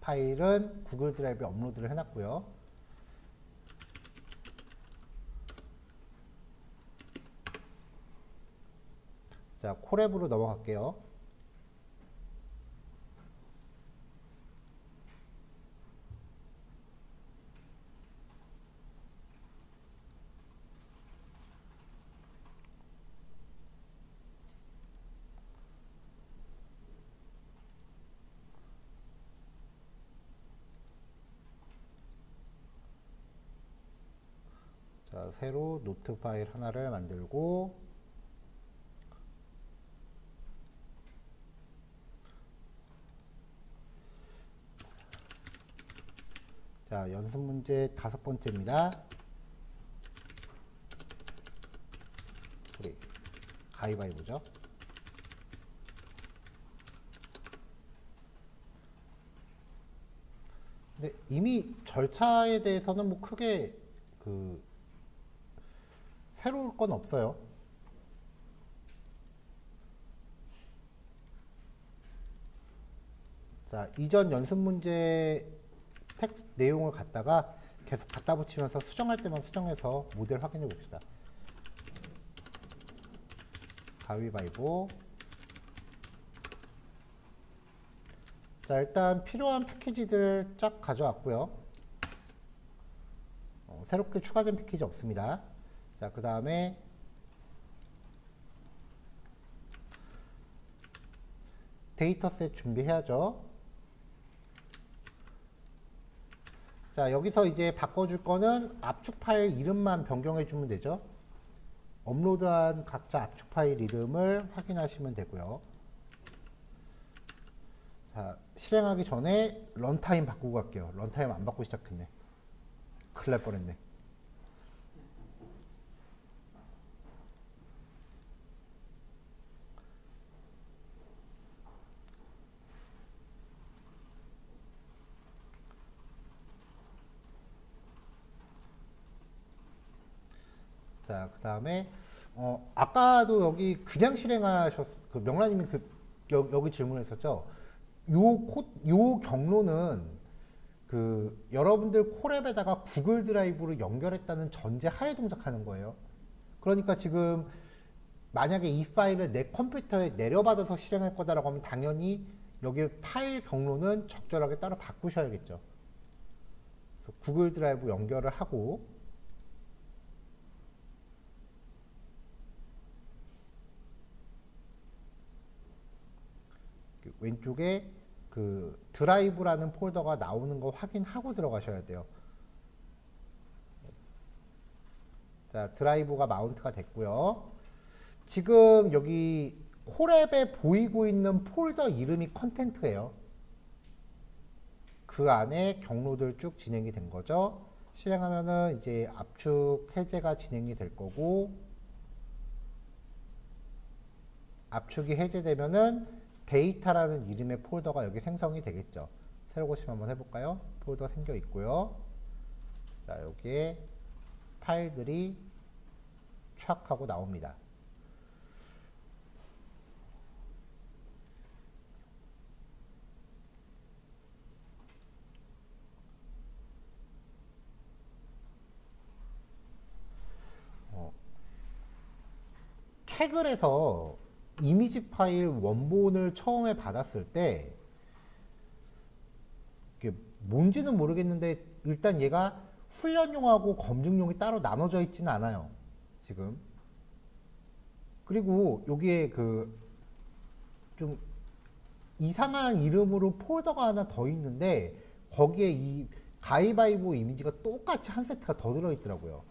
파일은 구글 드라이브에 업로드를 해놨고요. 자, 콜앱으로 넘어갈게요. 자, 새로 노트 파일 하나를 만들고, 자, 연습 문제 5번째입니다. 우리 가위바위보죠. 근데 이미 절차에 대해서는 뭐 크게 새로울 건 없어요. 자, 이전 연습 문제 텍스트 내용을 갖다가 계속 갖다 붙이면서 수정할 때만 수정해서 모델 확인해 봅시다. 가위바위보. 자, 일단 필요한 패키지들 쫙 가져왔고요. 새롭게 추가된 패키지 없습니다. 자, 그 다음에 데이터셋 준비해야죠. 자, 여기서 이제 바꿔줄 거는 압축 파일 이름만 변경해 주면 되죠. 업로드한 각자 압축 파일 이름을 확인하시면 되고요. 자, 실행하기 전에 런타임 바꾸고 갈게요. 런타임 안 바꾸고 시작했네. 큰일 날 뻔했네. 자, 그 다음에 아까도 여기 그냥 명라님이 여기 질문했었죠. 요 경로는 여러분들 콜앱에다가 구글 드라이브로 연결했다는 전제 하에 동작하는 거예요. 그러니까 지금 만약에 이 파일을 내 컴퓨터에 내려받아서 실행할 거다라고 하면 당연히 여기 파일 경로는 적절하게 따로 바꾸셔야겠죠. 그래서 구글 드라이브 연결을 하고, 왼쪽에 그 드라이브라는 폴더가 나오는 거 확인하고 들어가셔야 돼요. 자, 드라이브가 마운트가 됐고요. 지금 여기 콜앱에 보이고 있는 폴더 이름이 컨텐트예요. 그 안에 경로들 쭉 진행이 된 거죠. 실행하면은 이제 압축 해제가 진행이 될 거고, 압축이 해제되면은 데이터라는 이름의 폴더가 여기 생성이 되겠죠. 새로 고침 한번 해볼까요? 폴더 생겨 있고요. 자, 여기에 파일들이 촥 하고 나옵니다. 캐글에서 이미지 파일 원본을 처음에 받았을 때 이게 뭔지는 모르겠는데 일단 얘가 훈련용하고 검증용이 따로 나눠져 있지는 않아요. 지금. 그리고 여기에 그 좀 이상한 이름으로 폴더가 하나 더 있는데 거기에 이 가위바위보 이미지가 똑같이 한 세트가 더 들어있더라고요.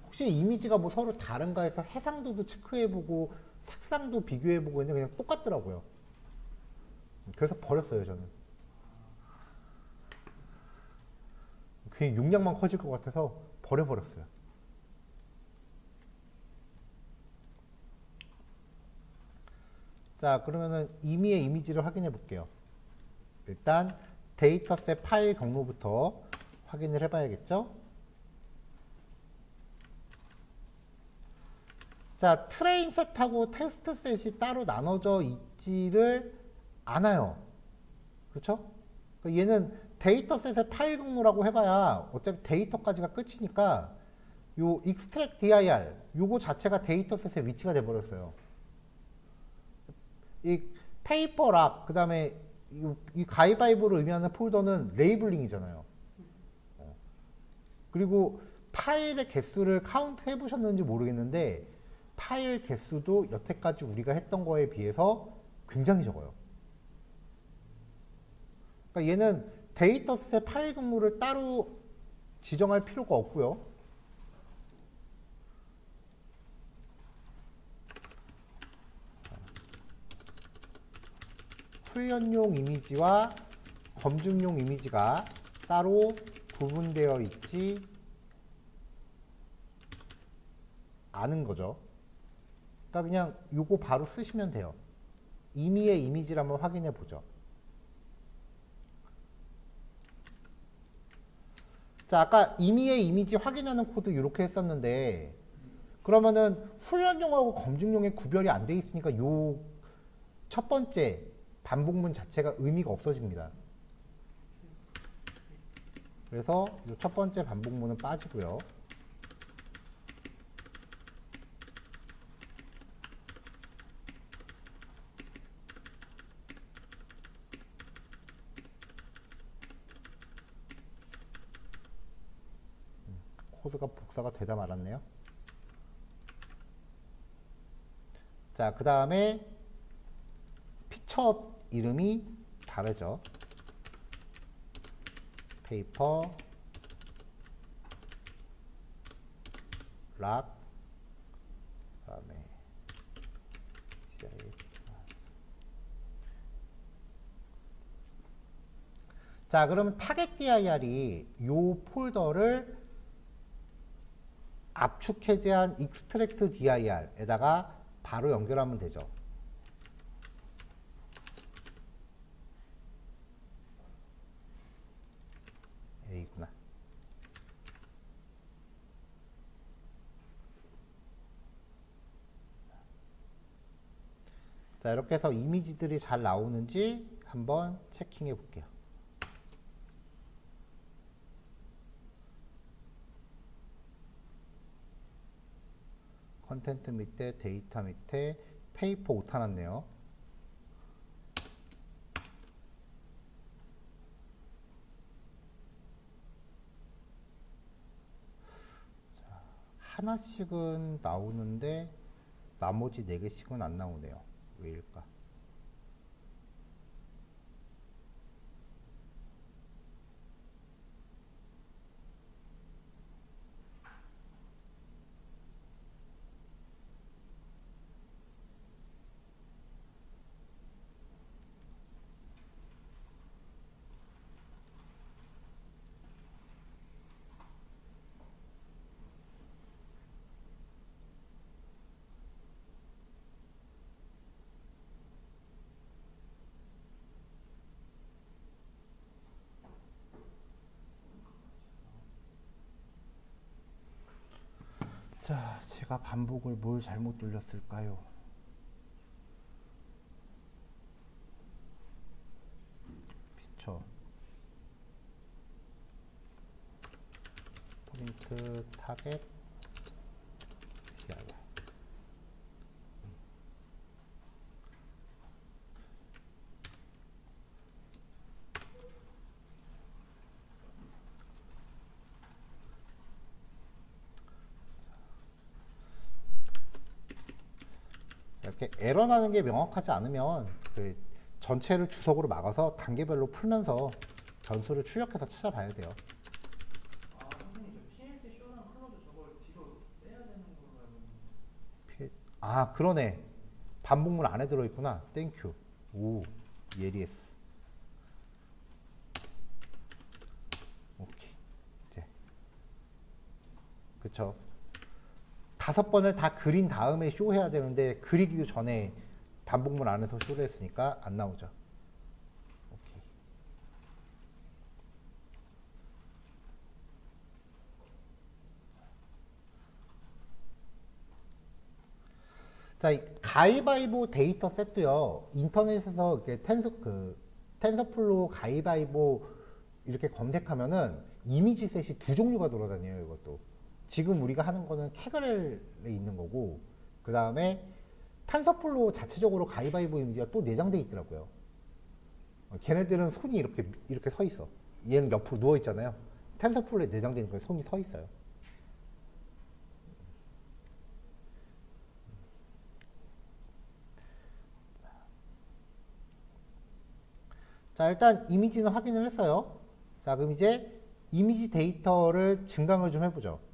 혹시 이미지가 뭐 서로 다른가 해서 해상도도 체크해보고 색상도 비교해보고 했는데 그냥 똑같더라고요. 그래서 버렸어요, 저는. 괜히 용량만 커질 것 같아서 버려버렸어요. 자, 그러면은 임의의 이미지를 확인해 볼게요. 일단 데이터셋 파일 경로부터 확인을 해봐야겠죠? 자, 트레인 셋하고 테스트 셋이 따로 나눠져 있지를 않아요. 그렇죠? 그러니까 얘는 데이터셋의 파일 경로라고 해봐야 어차피 데이터까지가 끝이니까 요 extract dir 요거 자체가 데이터셋의 위치가 돼버렸어요. 이 페이퍼 락, 그 다음에 이 가위바위보를 의미하는 폴더는 레이블링이잖아요. 그리고 파일의 개수를 카운트 해보셨는지 모르겠는데 파일 개수도 여태까지 우리가 했던 거에 비해서 굉장히 적어요. 그러니까 얘는 데이터셋의 파일 경로를 따로 지정할 필요가 없고요. 훈련용 이미지와 검증용 이미지가 따로 구분되어 있지 않은 거죠. 그러니까 그냥 요거 바로 쓰시면 돼요. 임의의 이미지를 한번 확인해 보죠. 자, 아까 임의의 이미지 확인하는 코드 이렇게 했었는데 그러면은 훈련용하고 검증용의 구별이 안 돼 있으니까 요 첫 번째 반복문 자체가 의미가 없어집니다. 그래서 이 첫 번째 반복문은 빠지고요. 코드가 복사가 되다 말았네요. 자, 그 다음에 피처 이름이 다르죠. 페이퍼, 락, 그 다음에 자, 그러면 타겟 dir이 이 폴더를 압축 해제한 extract dir에다가 바로 연결하면 되죠. A구나. 자, 이렇게 해서 이미지들이 잘 나오는지 한번 체킹해 볼게요. 컨텐트 밑에 데이터 밑에 페이퍼 오타 났네요. 하나씩은 나오는데 나머지 4개씩은 안 나오네요. 왜일까? 제가 반복을 뭘 잘못 돌렸을까요? 피처 포인트 타겟 dir. 이렇게 에러 나는 게 명확하지 않으면 그 전체를 주석으로 막아서 단계별로 풀면서 변수를 출력해서 찾아봐야 돼요. 아, 선생님, 저 PLT 쇼랑 클로즈 저걸 뒤로 빼야 되는 걸로 알고 있는데. 아, 그러네. 반복문 안에 들어있구나. 땡큐. 오, 예리했어. 오케이. 이제. 그쵸. 5번을 다 그린 다음에 쇼해야 되는데 그리기도 전에 반복문 안에서 쇼를 했으니까 안 나오죠. 오케이. 자, 이 가위바위보 데이터 셋도요. 인터넷에서 이렇게 텐서플로우 가위바위보 이렇게 검색하면은 이미지 셋이 두 종류가 돌아다녀요. 이것도. 지금 우리가 하는 거는 캐글에 있는 거고, 그 다음에 탄서플로우 자체적으로 가위바위보 이미지가 또 내장돼 있더라고요. 걔네들은 손이 이렇게 서 있어. 얘는 옆으로 누워 있잖아요. 탄서플로우에 내장되는 거에 손이 서 있어요. 자, 일단 이미지는 확인을 했어요. 자, 그럼 이제 이미지 데이터를 증강을 좀 해보죠.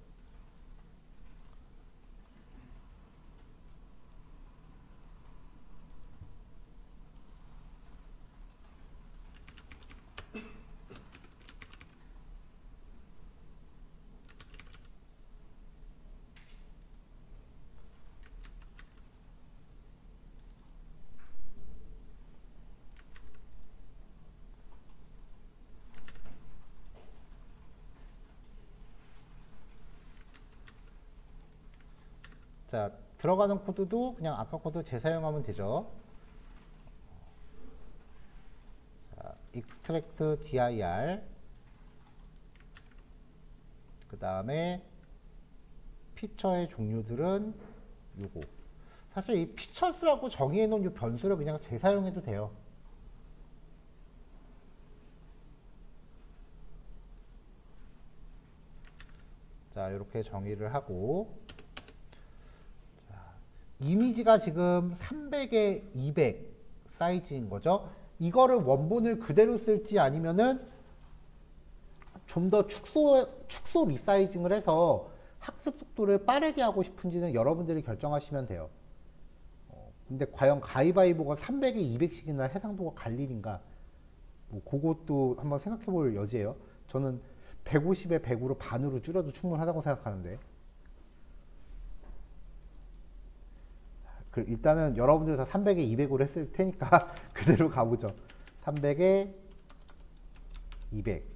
자, 들어가는 코드도 그냥 아까 코드 재사용하면 되죠. 자, extract dir 그 다음에 피처의 종류들은 요거. 사실 이 피처스라고 정의해 놓은 이 변수를 그냥 재사용해도 돼요. 자, 이렇게 정의를 하고, 자, 이미지가 지금 300에 200 사이즈인 거죠. 이거를 원본을 그대로 쓸지 아니면은 좀 더 축소 리사이징을 해서 학습 속도를 빠르게 하고 싶은지는 여러분들이 결정하시면 돼요. 근데 과연 가위바위보가 300에 200씩이나 해상도가 갈 일인가? 뭐 그것도 한번 생각해 볼 여지예요. 저는 150에 100으로 반으로 줄여도 충분하다고 생각하는데. 일단은 여러분들 다 300에 200으로 했을 테니까 그대로 가보죠. 300에 200.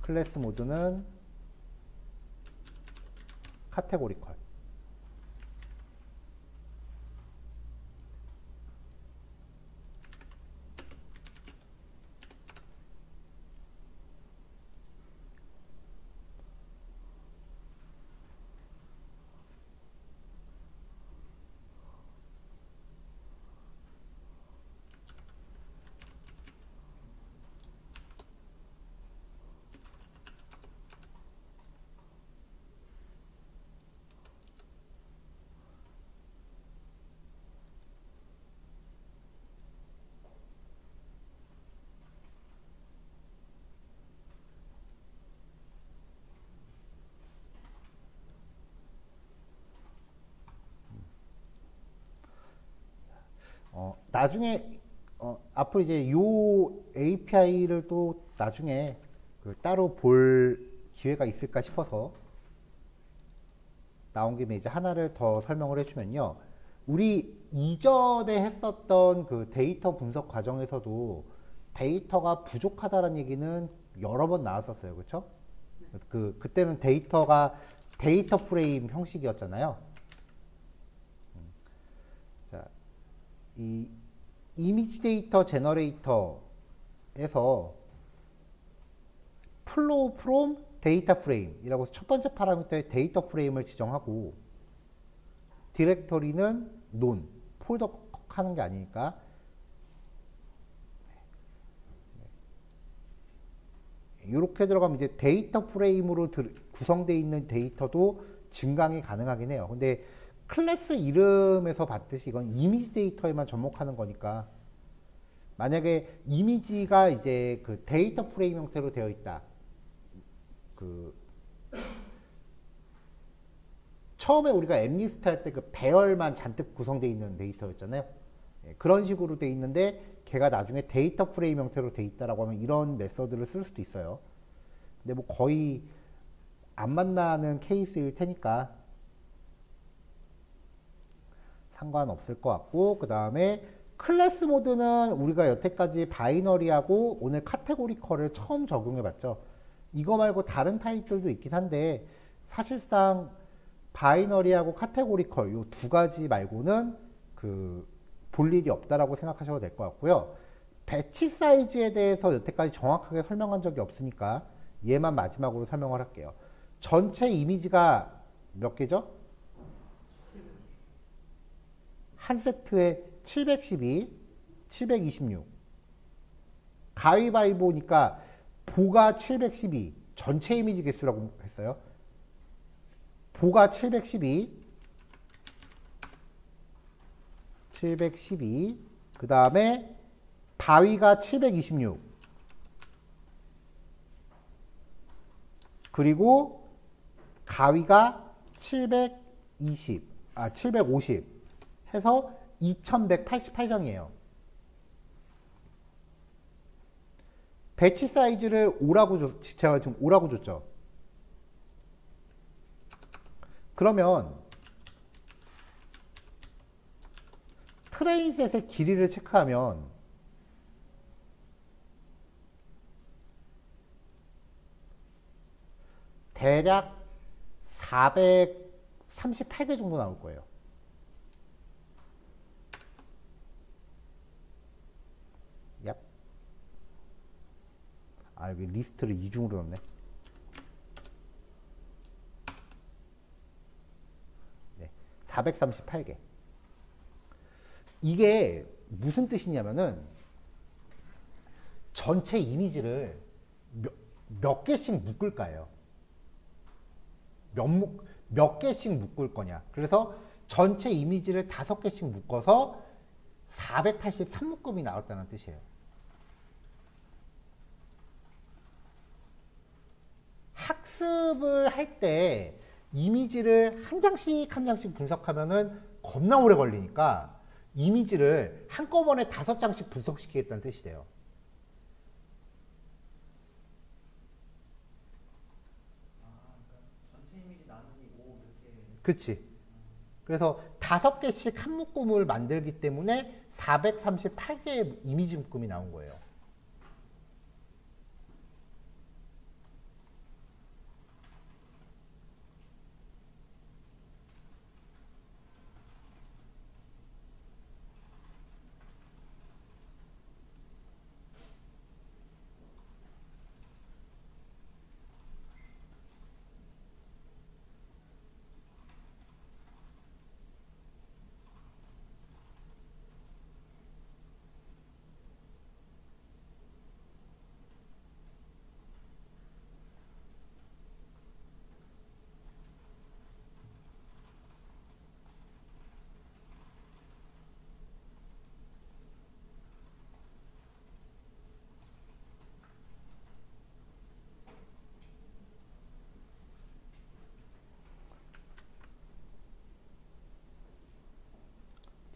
클래스 모드는 카테고리컬. 나중에 앞으로 이제 요 API를 또 나중에 따로 볼 기회가 있을까 싶어서 나온 김에 이제 하나를 더 설명을 해주면요. 우리 이전에 했었던 그 데이터 분석 과정에서도 데이터가 부족하다는 얘기는 여러 번 나왔었어요. 그렇죠? 네. 그때는 데이터가 데이터 프레임 형식이었잖아요. 자, 이 이미지 데이터 제너레이터에서 플로우 프롬 데이터 프레임이라고 해서 첫 번째 파라미터의 데이터 프레임을 지정하고 디렉터리는 논, 폴더 하는 게 아니니까 이렇게 들어가면 이제 데이터 프레임으로 구성되어 있는 데이터도 증강이 가능하긴 해요. 근데 클래스 이름에서 봤듯이 이건 이미지 데이터에만 접목하는 거니까 만약에 이미지가 이제 그 데이터 프레임 형태로 되어 있다. 처음에 우리가 엠리스트 할 때 그 배열만 잔뜩 구성되어 있는 데이터였잖아요. 그런 식으로 되어 있는데 걔가 나중에 데이터 프레임 형태로 되어 있다라고 하면 이런 메서드를 쓸 수도 있어요. 근데 뭐 거의 안 만나는 케이스일 테니까 상관없을 것 같고, 그 다음에 클래스 모드는 우리가 여태까지 바이너리하고 오늘 카테고리컬을 처음 적용해 봤죠. 이거 말고 다른 타입들도 있긴 한데 사실상 바이너리하고 카테고리컬 요 두 가지 말고는 볼 일이 없다라고 생각하셔도 될 것 같고요. 배치 사이즈에 대해서 여태까지 정확하게 설명한 적이 없으니까 얘만 마지막으로 설명을 할게요. 전체 이미지가 몇 개죠? 한 세트에 712, 726. 가위바위보니까 보가 712, 전체 이미지 개수라고 했어요. 보가 712, 그 다음에 바위가 726, 그리고 가위가 750 해서 2188장이에요. 배치 사이즈를 5라고 제가 지금 5라고 줬죠. 그러면 트레인셋의 길이를 체크하면 대략 438개 정도 나올 거예요. 얍. 아, 여기 리스트를 이중으로 넣었네. 네, 438개. 이게 무슨 뜻이냐면은 전체 이미지를 몇 개씩 묶을까요? 몇 개씩 묶을 거냐. 그래서 전체 이미지를 5개씩 묶어서 483묶음이 나왔다는 뜻이에요. 학습을 할 때 이미지를 한 장씩 한 장씩 분석하면은 겁나 오래 걸리니까 이미지를 한꺼번에 5장씩 분석시키겠다는 뜻이 돼요. 전체 이미지 나누기 5 이렇게. 그치. 그래서 5개씩 한 묶음을 만들기 때문에 438개의 이미지 묶음이 나온 거예요.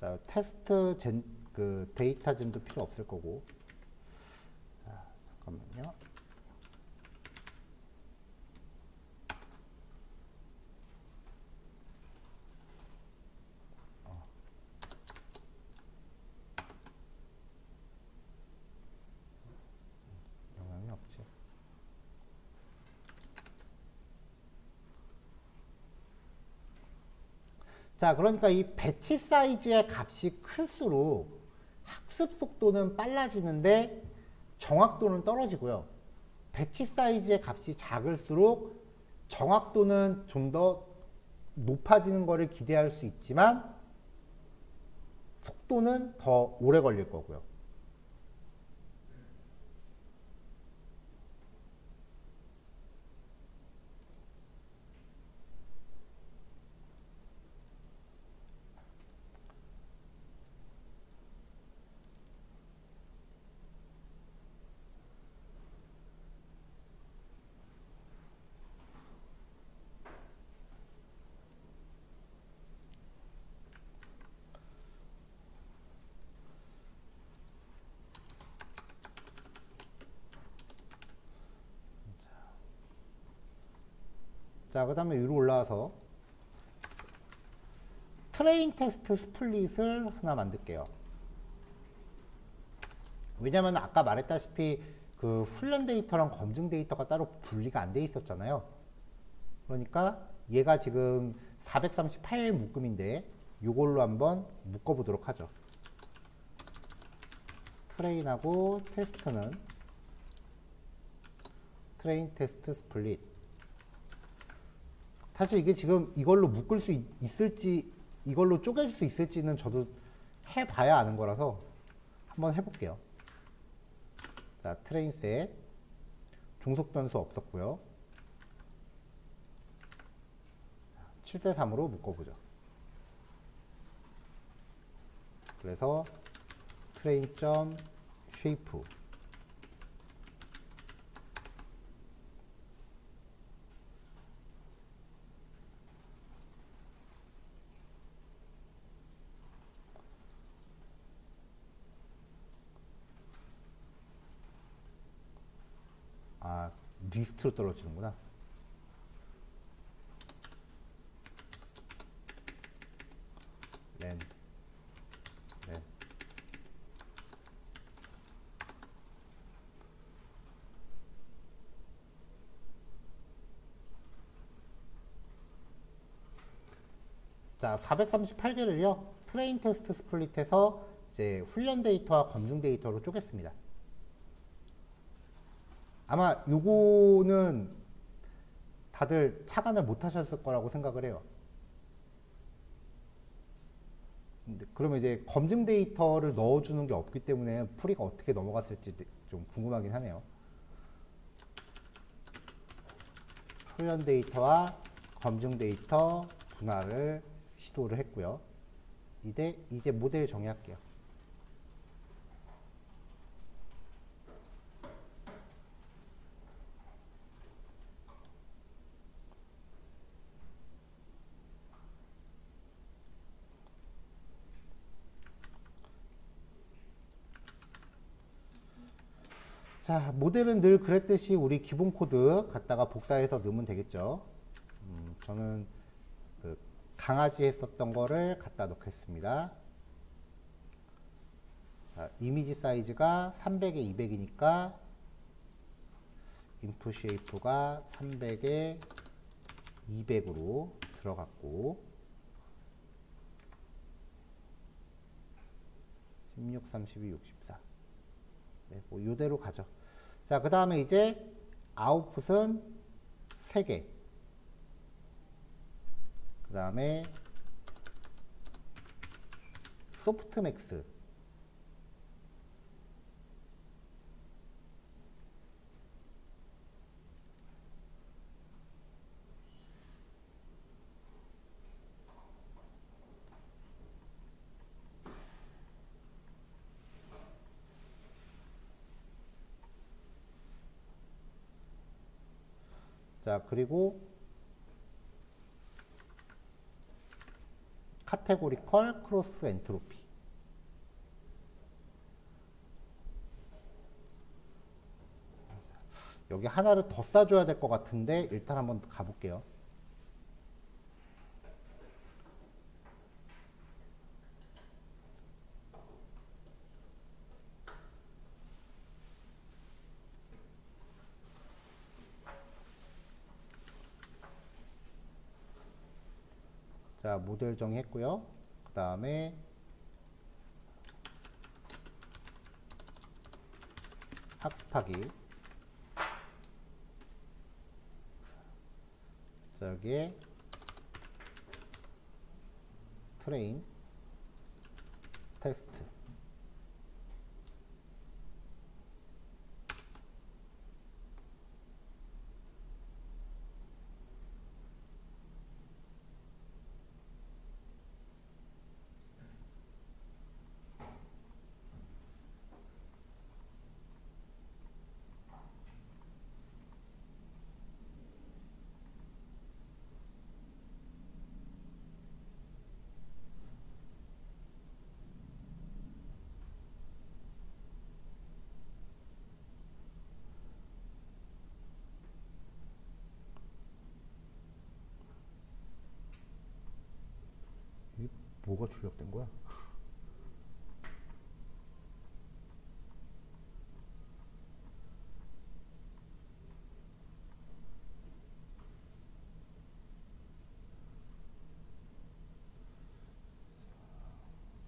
자, 테스트 데이터 젠도 필요 없을 거고. 자, 잠깐만요. 영향이 없지. 자, 그러니까 이 배치 사이즈의 값이 클수록 학습 속도는 빨라지는데 정확도는 떨어지고요. 배치 사이즈의 값이 작을수록 정확도는 좀 더 높아지는 것을 기대할 수 있지만 속도는 더 오래 걸릴 거고요. 자, 그 다음에 위로 올라와서 트레인 테스트 스플릿을 하나 만들게요. 왜냐면 아까 말했다시피 그 훈련 데이터랑 검증 데이터가 따로 분리가 안 돼 있었잖아요. 그러니까 얘가 지금 438 묶음인데 이걸로 한번 묶어보도록 하죠. 트레인하고 테스트는 트레인 테스트 스플릿. 사실 이게 지금 이걸로 묶을 수 있을지, 이걸로 쪼갤 수 있을지는 저도 해봐야 아는 거라서 한번 해볼게요. 자, 트레인 셋. 종속 변수 없었고요. 7대 3으로 묶어보죠. 그래서 트레인 점 쉐이프. 아, 리스트로 떨어지는구나. 렌. 네. 자, 438개를요, 트레인 테스트 스플릿에서 이제 훈련 데이터와 검증 데이터로 쪼갰습니다. 아마 요거는 다들 착안을 못 하셨을 거라고 생각을 해요. 그러면 이제 검증 데이터를 넣어주는 게 없기 때문에 풀이가 어떻게 넘어갔을지 좀 궁금하긴 하네요. 훈련 데이터와 검증 데이터 분할을 시도를 했고요. 이제 모델 정의할게요. 자, 모델은 늘 그랬듯이 우리 기본 코드 갖다가 복사해서 넣으면 되겠죠. 저는 그 강아지 했었던 거를 갖다 넣겠습니다. 자, 이미지 사이즈가 300에 200이니까 인풋 쉐이프가 300에 200으로 들어갔고 16, 32, 64. 네, 뭐 이대로 가죠. 자, 그 다음에 이제 아웃풋은 3개. 그 다음에 소프트맥스. 자, 그리고 카테고리컬 크로스 엔트로피. 여기 하나를 더 싸줘야 될 것 같은데 일단 한번 가볼게요. 자, 모델 정의했고요. 그 다음에 학습하기. 자, 여기에 트레인, 테스트. 이게 뭐가 출력된 거야?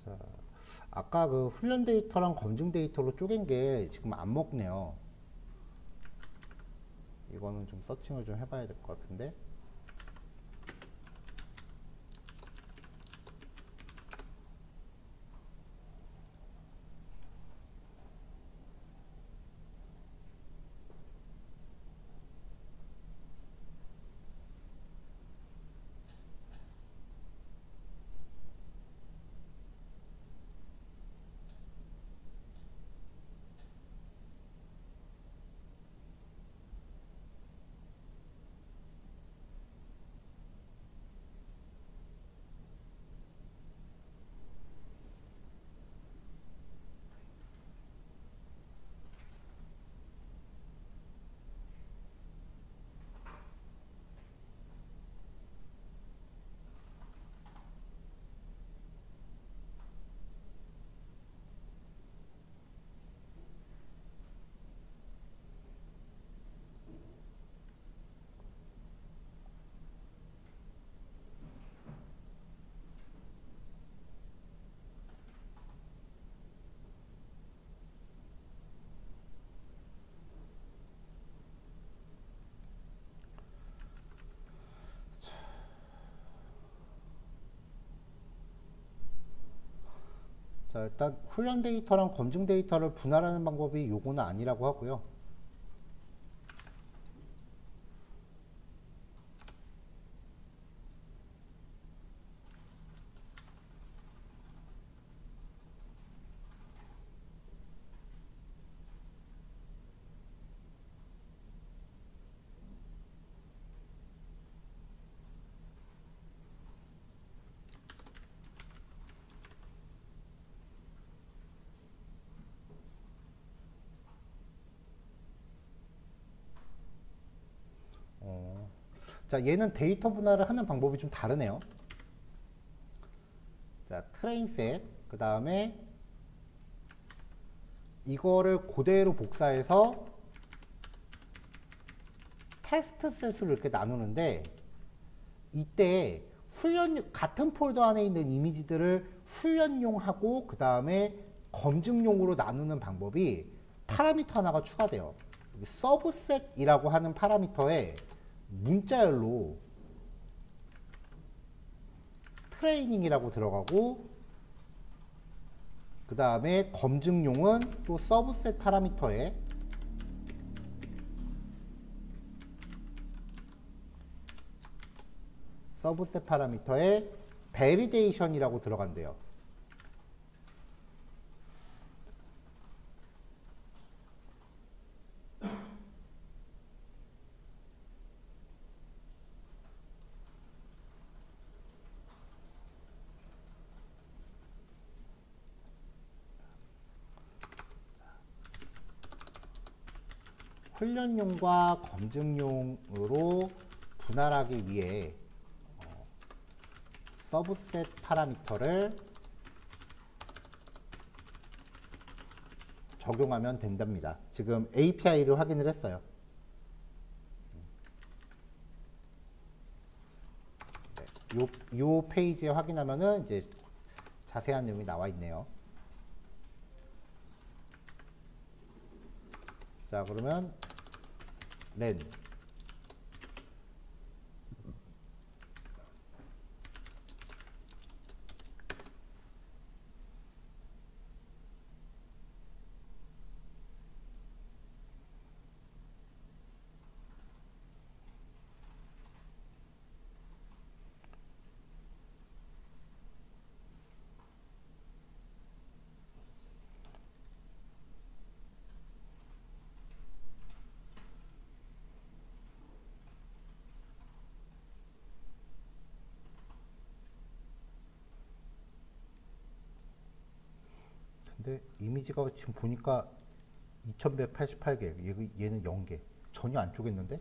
자, 아까 그 훈련 데이터랑 검증 데이터로 쪼갠 게 지금 안 먹네요. 이거는 좀 서칭을 좀 해봐야 될 것 같은데. 자, 일단 훈련 데이터랑 검증 데이터를 분할하는 방법이 요거는 아니라고 하고요. 자, 얘는 데이터 분할을 하는 방법이 좀 다르네요. 자, 트레인 셋, 그 다음에 이거를 그대로 복사해서 테스트 셋으로 이렇게 나누는데, 이때 훈련, 같은 폴더 안에 있는 이미지들을 훈련용하고 그 다음에 검증용으로 나누는 방법이 파라미터 하나가 추가돼요. 여기 서브셋이라고 하는 파라미터에 문자열로 트레이닝이라고 들어가고, 그 다음에 검증용은 또 서브셋 파라미터에 베리데이션이라고 들어간대요. 훈련용과 검증용으로 분할하기 위해 서브셋 파라미터를 적용하면 된답니다. 지금 API를 확인을 했어요. 네, 요 페이지에 확인하면은 이제 자세한 내용이 나와 있네요. 자, 그러면 len 근데 이미지가 지금 보니까 2188개, 얘는 0개. 전혀 안 쪼갰는데?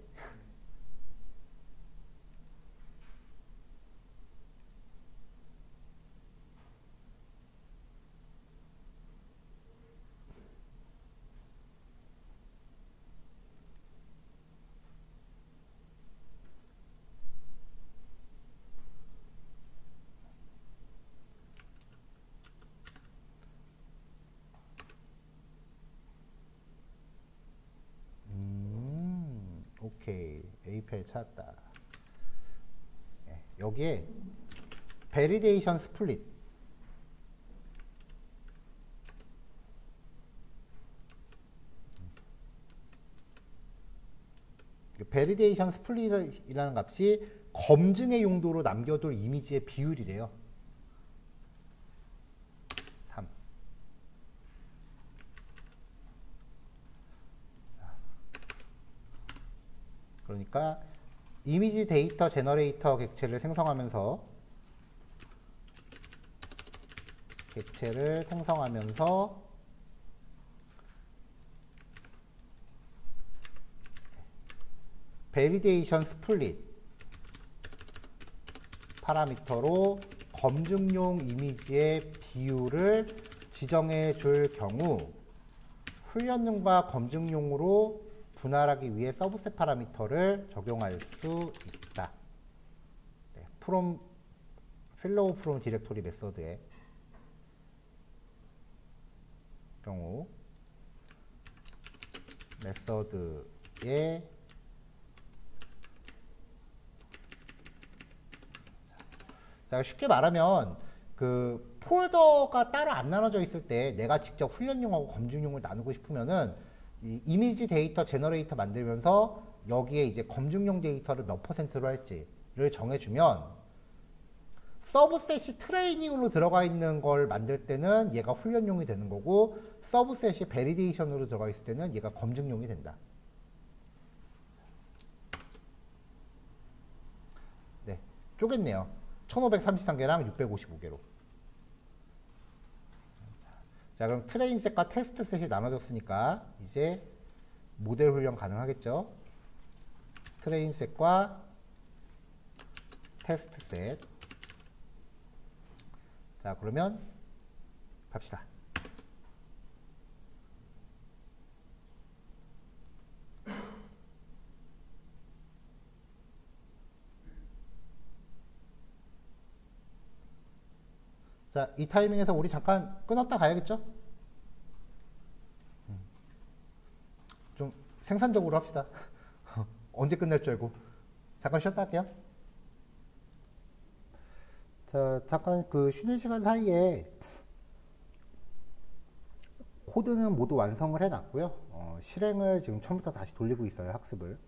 오케이. A 파일 찾았다. 네, 여기에 베리데이션 스플릿. 베리데이션 스플릿이라는 값이 검증의 용도로 남겨둘 이미지의 비율이래요. 3. 그러니까 이미지 데이터 제너레이터 객체를 생성하면서 베리데이션 스플릿 파라미터로 검증용 이미지의 비율을 지정해 줄 경우 훈련용과 검증용으로 분할하기 위해 서브셋 파라미터를 적용할 수 있다. 네, 필로우 프롬 디렉토리 메서드의 경우 메서드의 자, 쉽게 말하면 그 폴더가 따로 안 나눠져 있을 때 내가 직접 훈련용하고 검증용을 나누고 싶으면은 이 이미지 데이터 제너레이터 만들면서 여기에 이제 검증용 데이터를 몇 %로 할지를 정해주면 서브셋이 트레이닝으로 들어가 있는 걸 만들 때는 얘가 훈련용이 되는 거고 서브셋이 베리데이션으로 들어가 있을 때는 얘가 검증용이 된다. 네, 쪼갰네요. 1533개랑 655개로. 자, 그럼 트레인셋과 테스트셋이 나눠졌으니까 이제 모델 훈련 가능하겠죠? 트레인셋과 테스트셋. 자, 그러면 갑시다. 자, 이 타이밍에서 우리 잠깐 끊었다 가야겠죠? 좀 생산적으로 합시다. 언제 끝낼 줄 알고. 잠깐 쉬었다 할게요. 자, 잠깐 그 쉬는 시간 사이에 코드는 모두 완성을 해놨고요. 실행을 지금 처음부터 다시 돌리고 있어요, 학습을.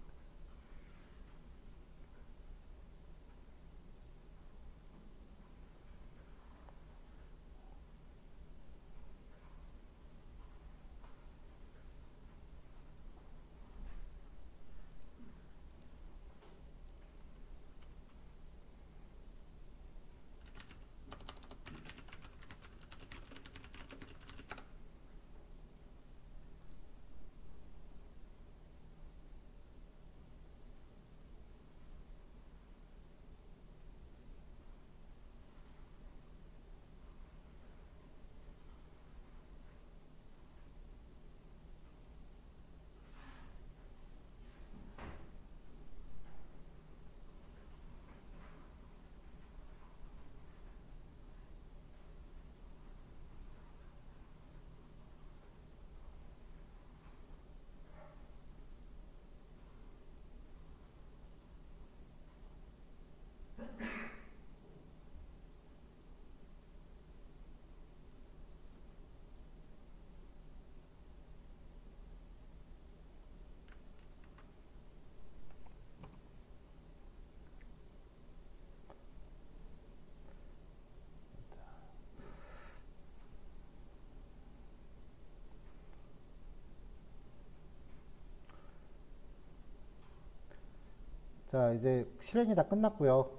자, 이제 실행이 다 끝났고요.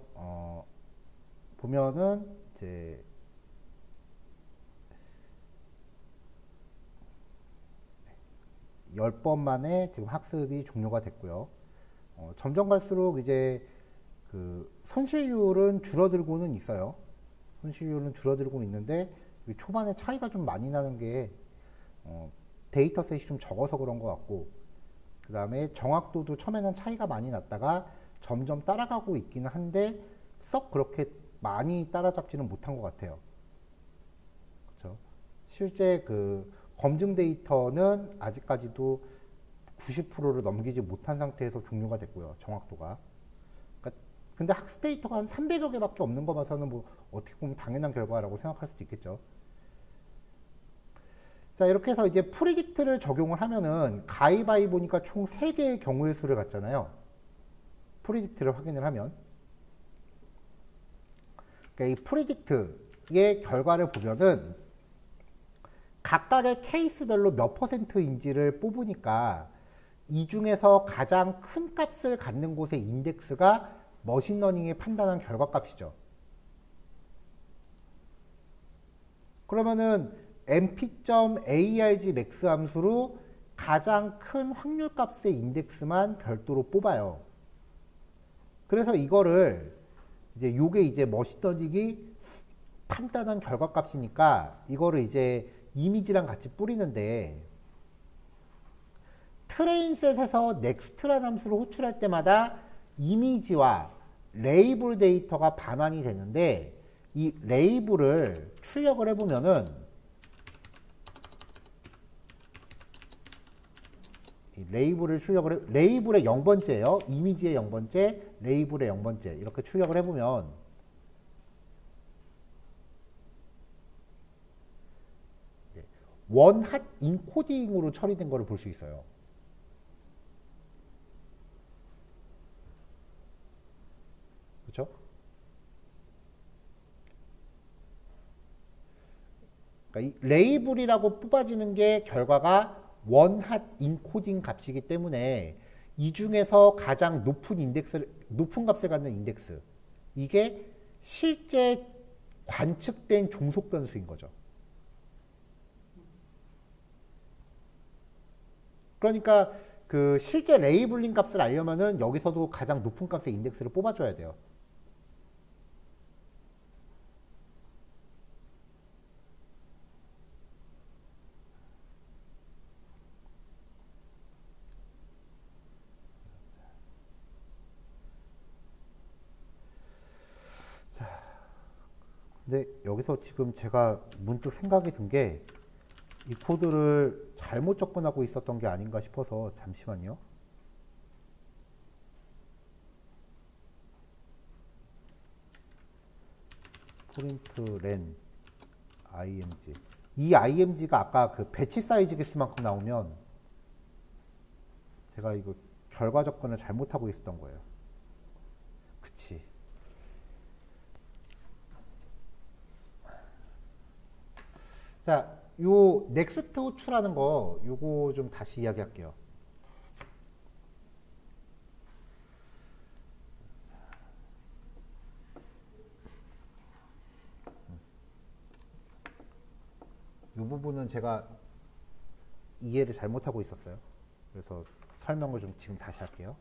보면은 이제 10번 만에 지금 학습이 종료가 됐고요. 점점 갈수록 이제 그 손실률은 줄어들고는 있어요. 손실률은 줄어들고는 있는데 초반에 차이가 좀 많이 나는 게 데이터셋이 좀 적어서 그런 것 같고, 그 다음에 정확도도 처음에는 차이가 많이 났다가 점점 따라가고 있기는 한데 썩 그렇게 많이 따라잡지는 못한 것 같아요. 그렇죠? 실제 그 검증 데이터는 아직까지도 90%를 넘기지 못한 상태에서 종료가 됐고요. 정확도가. 그러니까 근데 학습 데이터가 한 300여 개밖에 없는 거 봐서는 뭐 어떻게 보면 당연한 결과라고 생각할 수도 있겠죠. 자, 이렇게 해서 이제 프리딕트를 적용을 하면은 가위바위보니까 총 3개의 경우의 수를 갖잖아요. 프리딕트를 확인을 하면. 그러니까 이 프리딕트의 결과를 보면은 각각의 케이스별로 몇 %인지를 뽑으니까 이 중에서 가장 큰 값을 갖는 곳의 인덱스가 머신러닝이 판단한 결과값이죠. 그러면은 mp.argmax 함수로 가장 큰 확률값의 인덱스만 별도로 뽑아요. 그래서 이거를 요게 이제 머신러닝이 판단한 결과값이니까 이거를 이제 이미지랑 같이 뿌리는데, 트레인셋에서 넥스트라는 함수를 호출할 때마다 이미지와 레이블 데이터가 반환이 되는데, 이 레이블을 출력을 해보면은 레이블의 0번째예요. 이미지의 0번째, 레이블의 0번째 이렇게 출력을 해보면 원핫 인코딩으로 처리된 거를 볼 수 있어요. 그렇죠? 그러니까 이 레이블이라고 뽑아지는 게 결과가 원핫 인코딩 값이기 때문에 이 중에서 가장 높은 값을 갖는 인덱스, 이게 실제 관측된 종속 변수인 거죠. 그러니까 그 실제 레이블링 값을 알려면은 여기서도 가장 높은 값의 인덱스를 뽑아줘야 돼요. 근데 여기서 지금 제가 문득 생각이 든 게 이 코드를 잘못 접근하고 있었던 게 아닌가 싶어서 잠시만요. 프린트 len img, 이 img가 아까 그 배치 사이즈 개수만큼 나오면 제가 이거 결과 접근을 잘못하고 있었던 거예요. 그치. 자, 요 넥스트 호출하는 거 요거 좀 다시 이야기할게요. 이 부분은 제가 이해를 잘못하고 있었어요. 그래서 설명을 좀 지금 다시 할게요.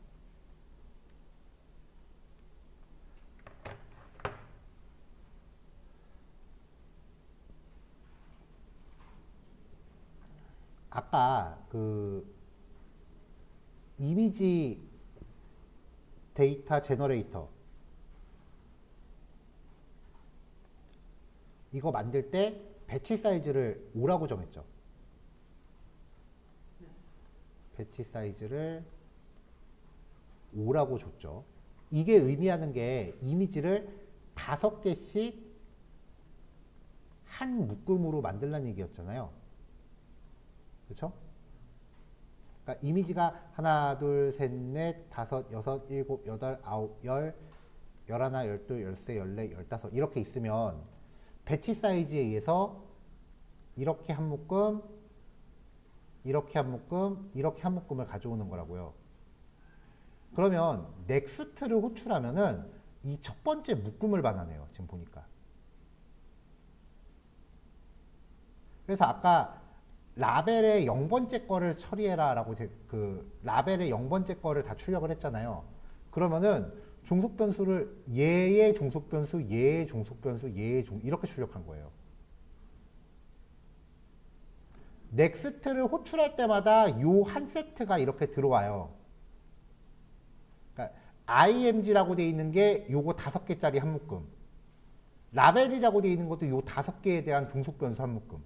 아까 그 이미지 데이터 제너레이터 이거 만들 때 배치 사이즈를 5라고 정했죠. 배치 사이즈를 5라고 줬죠. 이게 의미하는 게 이미지를 5개씩 한 묶음으로 만들라는 얘기였잖아요. 그렇죠? 그러니까 이미지가 하나, 둘, 셋, 넷, 다섯, 여섯, 일곱, 여덟, 아홉, 열, 열하나, 열둘, 열세, 열네, 열다섯 이렇게 있으면 배치 사이즈에 의해서 이렇게 한 묶음, 이렇게 한 묶음, 이렇게 한 묶음을 가져오는 거라고요. 그러면 넥스트를 호출하면은 이 첫 번째 묶음을 반환해요. 지금 보니까. 그래서 아까 라벨의 0번째 거를 처리해라 라고 그 라벨의 0번째 거를 다 출력을 했잖아요. 그러면은 종속 변수를 얘의 종속 변수, 얘의 종속 변수, 이렇게 출력한 거예요. 넥스트를 호출할 때마다 요 한 세트가 이렇게 들어와요. 그러니까 img라고 되어 있는 게 요거 5개짜리 한 묶음. 라벨이라고 되어 있는 것도 요 5개에 대한 종속 변수 한 묶음.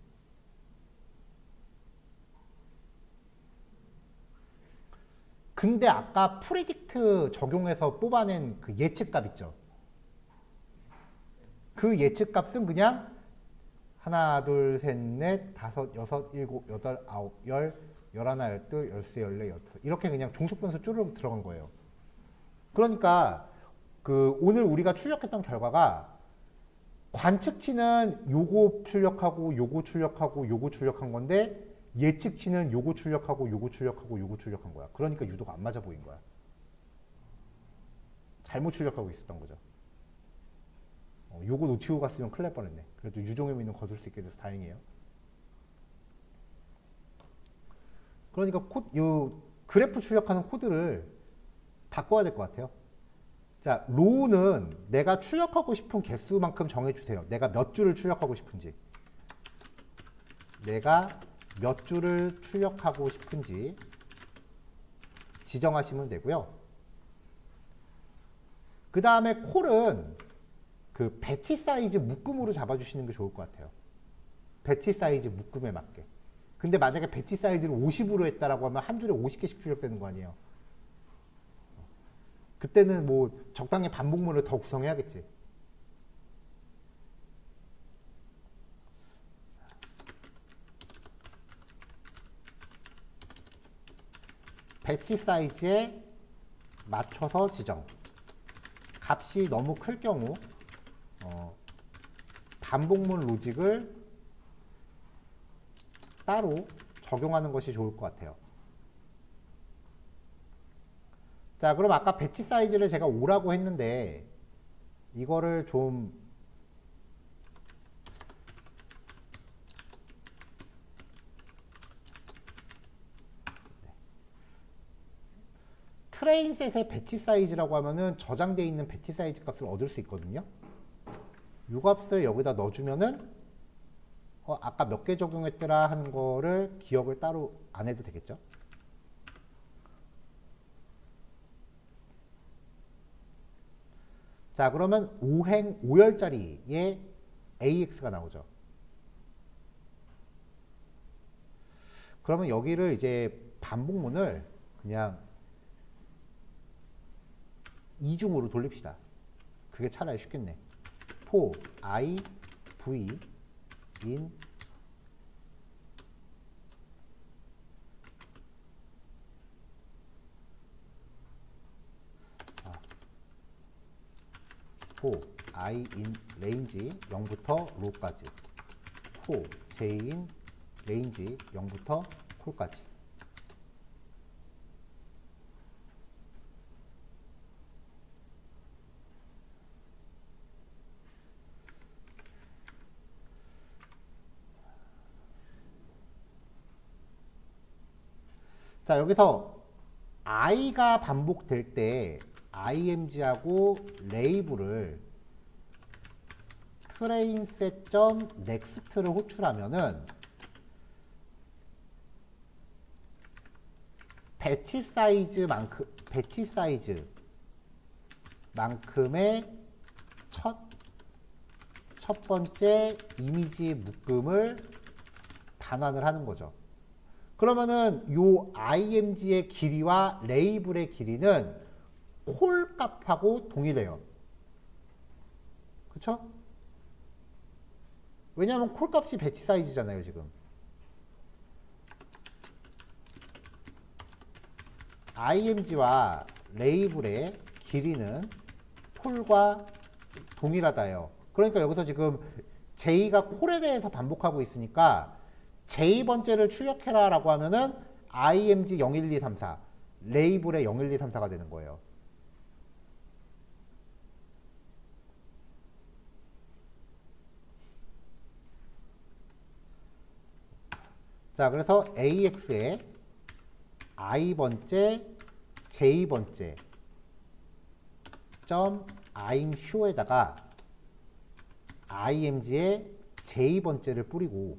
근데 아까 프리딕트 적용해서 뽑아낸 그 예측값 있죠. 그 예측값은 그냥 하나, 둘, 셋, 넷, 다섯, 여섯, 일곱, 여덟, 아홉, 열, 열하나, 열둘, 열세, 열네, 열다섯 이렇게 그냥 종속변수 쭈르륵 들어간 거예요. 그러니까 그 오늘 우리가 출력했던 결과가 관측치는 요거 출력하고 요거 출력하고 요거 출력한 건데 예측치는 요거 출력하고 요거 출력하고 요거 출력한 거야. 그러니까 유도가 안 맞아 보인 거야. 잘못 출력하고 있었던 거죠. 요거 놓치고 갔으면 큰일 날 뻔했네. 그래도 유종의 미는 거둘 수 있게 돼서 다행이에요. 그러니까 요 그래프 출력하는 코드를 바꿔야 될 것 같아요. 자, 로우는 내가 출력하고 싶은 개수만큼 정해주세요. 내가 몇 줄을 출력하고 싶은지. 내가 몇 줄을 출력하고 싶은지 지정하시면 되고요. 그 다음에 콜은 그 배치 사이즈 묶음으로 잡아주시는 게 좋을 것 같아요. 배치 사이즈 묶음에 맞게. 근데 만약에 배치 사이즈를 50으로 했다라고 하면 한 줄에 50개씩 출력되는 거 아니에요. 그때는 뭐 적당히 반복문을 더 구성해야겠지. 배치 사이즈에 맞춰서 지정. 값이 너무 클 경우 반복문 로직을 따로 적용하는 것이 좋을 것 같아요. 자, 그럼 아까 배치 사이즈를 제가 5라고 했는데 이거를 좀 트레인셋의 배치 사이즈라고 하면은 저장되어 있는 배치 사이즈 값을 얻을 수 있거든요. 이 값을 여기다 넣어주면은 아까 몇 개 적용했더라 하는 거를 기억을 따로 안 해도 되겠죠. 자, 그러면 5열짜리의 AX가 나오죠. 그러면 여기를 이제 반복문을 그냥 이중으로 돌립시다. 그게 차라리 쉽겠네. for I, V, in for I in range 0부터 row까지 for j in range 0부터 콜까지. 자, 여기서 i가 반복될 때 img하고 레이블을 trainset.next를 호출하면은 배치 사이즈만큼의 첫 번째 이미지 묶음을 반환을 하는 거죠. 그러면은 요 img의 길이와 레이블의 길이는 콜 값하고 동일해요. 그쵸? 왜냐하면 콜 값이 배치 사이즈잖아요, 지금. img와 레이블의 길이는 콜과 동일하다예요. 그러니까 여기서 지금 j가 콜에 대해서 반복하고 있으니까 j번째를 출력해라 라고 하면은 img 0, 1, 2, 3, 4 레이블의 0, 1, 2, 3, 4가 되는 거예요. 자, 그래서 AX에 i번째, j번째 점 I'm sure에다가 img에 j번째를 뿌리고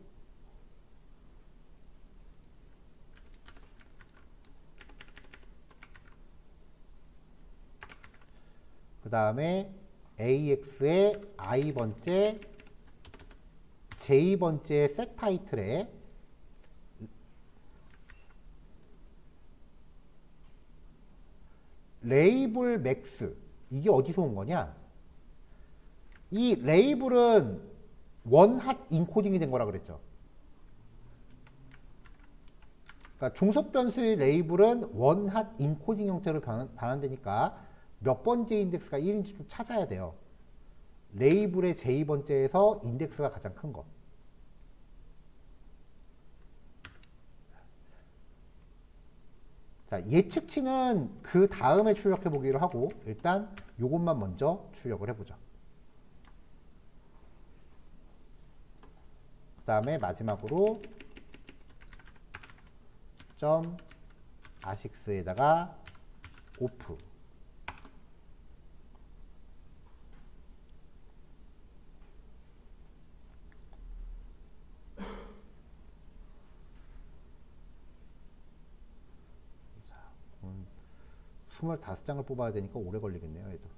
그 다음에 AX에 i번째, j번째 셋 타이틀에 레이블 맥스, 이게 어디서 온 거냐? 이 레이블은 원핫 인코딩이 된 거라 그랬죠. 그러니까 종속 변수의 레이블은 원핫 인코딩 형태로 변환되니까 몇 번째 인덱스가 1인지 좀 찾아야 돼요. 레이블의 j 번째에서 인덱스가 가장 큰 거. 자, 예측치는 그 다음에 출력해 보기로 하고 일단 요것만 먼저 출력을 해보죠. 그 다음에 마지막으로 점 아식스에다가 오프. 자, 25장을 뽑아야 되니까 오래 걸리겠네요, 얘도.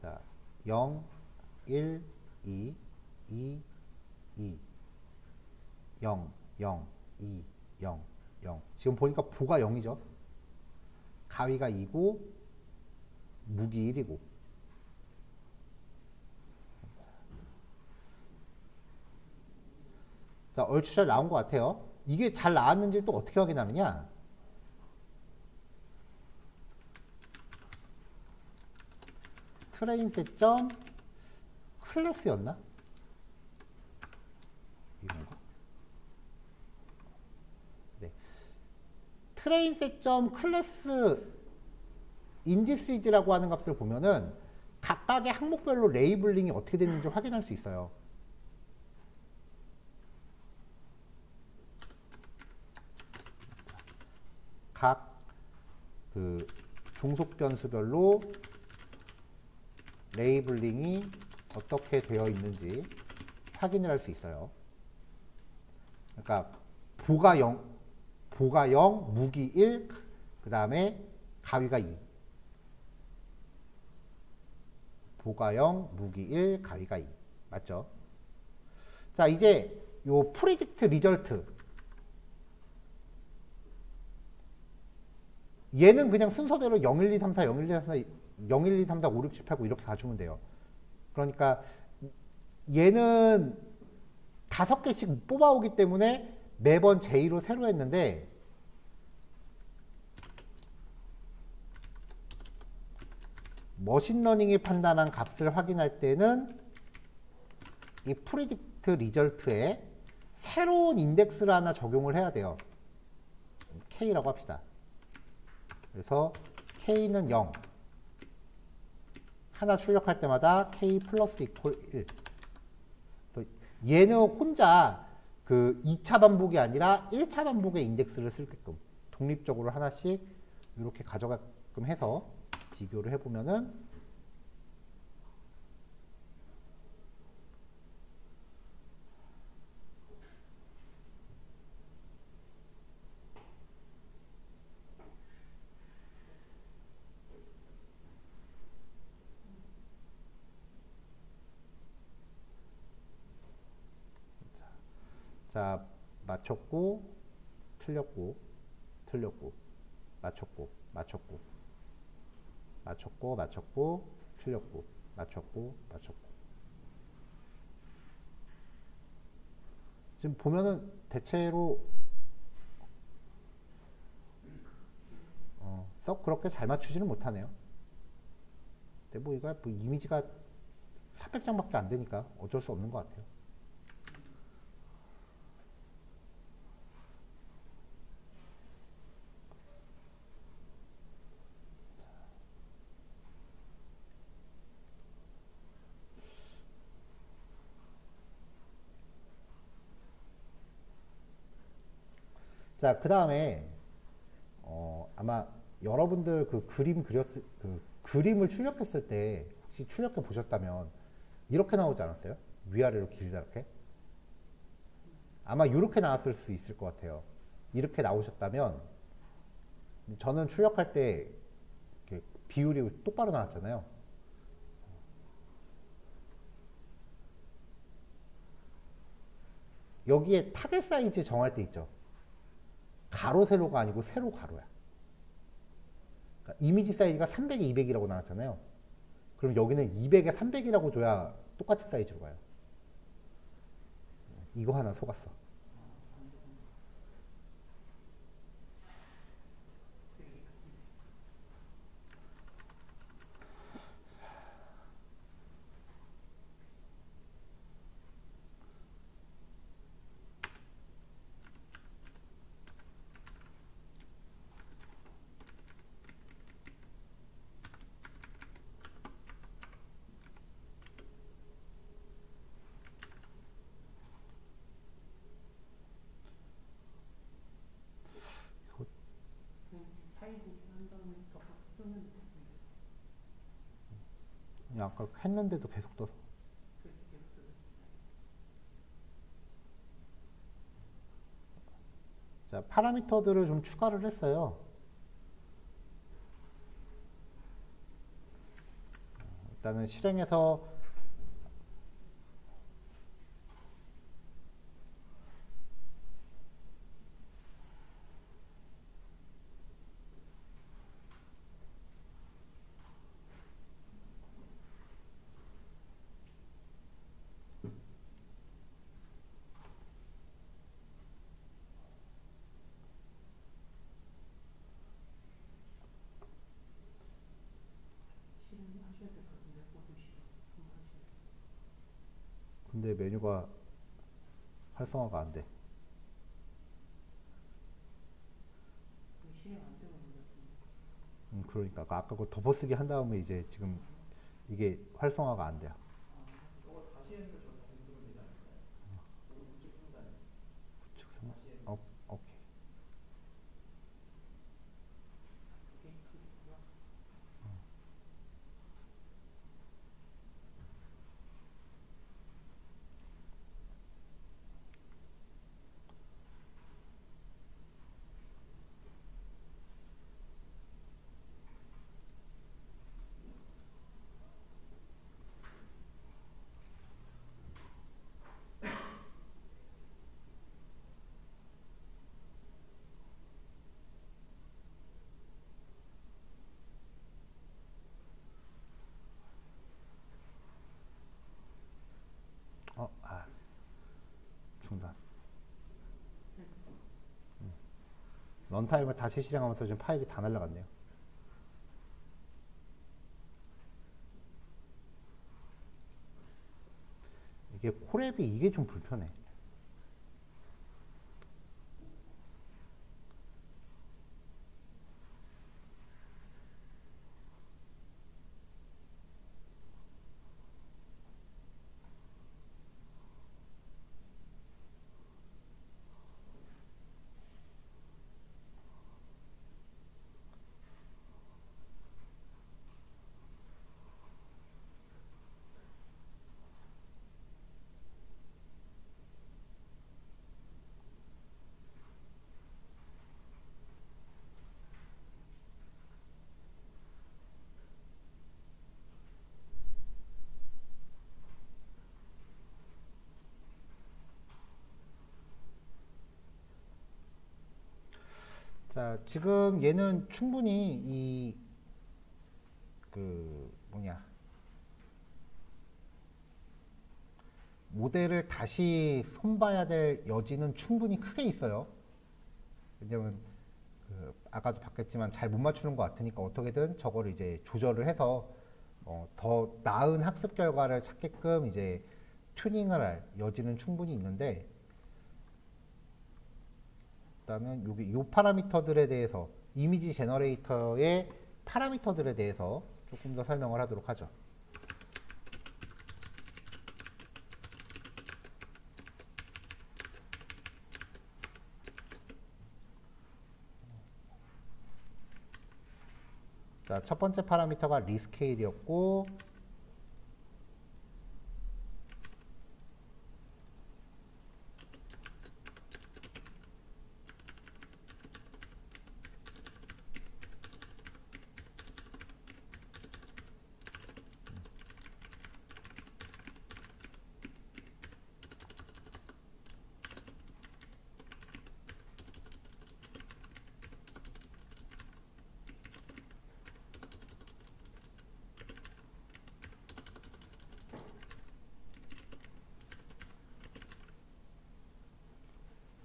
자, 0, 1, 2, 2, 2, 0, 0, 2, 0, 0. 지금 보니까 보가 0이죠. 가위가 2고 무기 1이고. 자, 얼추 잘 나온 것 같아요. 이게 잘 나왔는지 또 어떻게 확인하느냐? 트레인셋 점 클래스였나? 이건가? 네. 트레인셋 점 클래스 인디시즈라고 하는 값을 보면은 각각의 항목별로 레이블링이 어떻게 되는지 확인할 수 있어요. 각 그 종속 변수별로 레이블링이 어떻게 되어 있는지 확인을 할 수 있어요. 그러니까 보가 0, 무기 1, 그 다음에 가위가 2. 보가 0, 무기 1, 가위가 2. 맞죠? 자, 이제 요 프리딕트 리절트. 얘는 그냥 순서대로 0, 1, 2, 3, 4, 0, 1, 2, 3, 4, 0, 1, 2, 3, 4, 5, 6, 7, 8, 9 이렇게 가주면 돼요. 그러니까 얘는 5개씩 뽑아오기 때문에 매번 J로 새로 했는데 머신러닝이 판단한 값을 확인할 때는 이 프리딕트 리절트에 새로운 인덱스를 하나 적용을 해야 돼요. K라고 합시다. 그래서 K는 0. 하나 출력할 때마다 K 플러스 이퀄 1. 얘는 혼자 그 2차 반복이 아니라 1차 반복의 인덱스를 쓸게끔 독립적으로 하나씩 이렇게 가져가게끔 해서 비교를 해보면은 자, 맞췄고, 틀렸고, 틀렸고, 맞췄고, 맞췄고, 맞췄고, 맞췄고, 틀렸고, 맞췄고, 맞췄고. 지금 보면은 대체로 썩 그렇게 잘 맞추지는 못하네요. 근데 뭐 이거 뭐 이미지가 400장밖에 안 되니까 어쩔 수 없는 것 같아요. 자, 그 다음에 아마 여러분들 그 그림을 출력했을 때 혹시 출력해 보셨다면 이렇게 나오지 않았어요? 위아래로 길게? 아마 이렇게 나왔을 수 있을 것 같아요. 이렇게 나오셨다면 저는 출력할 때 이렇게 비율이 똑바로 나왔잖아요. 여기에 타겟 사이즈 정할 때 있죠. 가로 세로가 아니고 세로 가로야. 그러니까 이미지 사이즈가 300에 200이라고 나왔잖아요. 그럼 여기는 200에 300이라고 줘야 똑같은 사이즈로 가요. 이거 하나 속았어. 그냥 아까 했는데도 계속 떠서. 자, 파라미터들을 좀 추가를 했어요. 일단은 실행해서 근데 메뉴가 활성화가 안 돼. 그러니까 아까 그 덮어쓰기 한 다음에 이제 지금 이게 활성화가 안 돼요. 저거 다시 해서 저 다시 누르면 되지 않을까요? 우측 상단에 우측 상 다시 해서 오케이. 중단. 런타임을 다시 실행하면서 지금 파일이 다 날라갔네요. 이게 콜앱이 이게 좀 불편해. 자, 지금 얘는 충분히 모델을 다시 손봐야 될 여지는 충분히 크게 있어요. 왜냐면 아까도 봤겠지만 잘 못 맞추는 것 같으니까 어떻게든 저거를 이제 조절을 해서 더 나은 학습 결과를 찾게끔 이제 튜닝을 할 여지는 충분히 있는데, 일단은 여기 요 파라미터들에 대해서, 이미지 제너레이터의 파라미터들에 대해서 조금 더 설명을 하도록 하죠. 자, 첫 번째 파라미터가 리스케일이었고,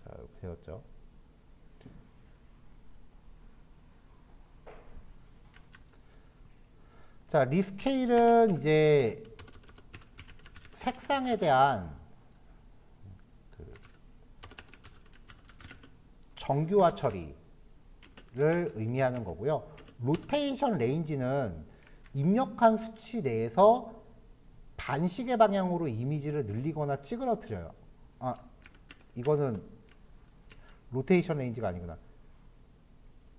자, 이렇게 되었죠. 자, 리스케일은 이제 색상에 대한 그 정규화 처리를 의미하는 거고요. 로테이션 레인지는 입력한 수치 내에서 반시계 방향으로 이미지를 늘리거나 찌그러뜨려요. 아, 이거는 로테이션 레인지가 아니구나.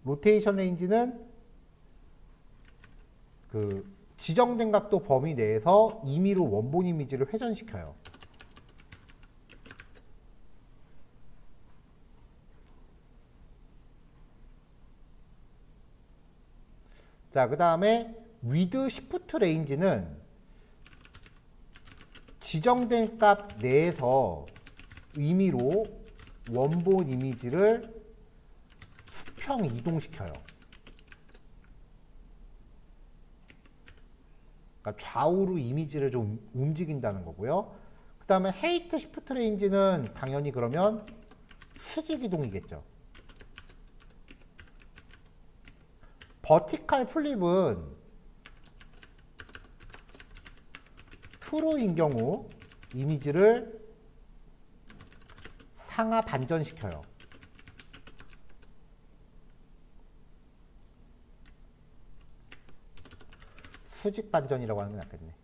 로테이션 레인지는 그 지정된 각도 범위 내에서 임의로 원본 이미지를 회전시켜요. 자, 그 다음에 위드 시프트 레인지는 지정된 값 내에서 임의로 원본 이미지를 수평 이동시켜요. 그러니까 좌우로 이미지를 좀 움직인다는 거고요. 그 다음에 헤이트 시프트 레인지는 당연히 그러면 수직 이동이겠죠. 버티칼 플립은 트루인 경우 이미지를 상하 반전시켜요. 수직 반전이라고 하는 게 낫겠네.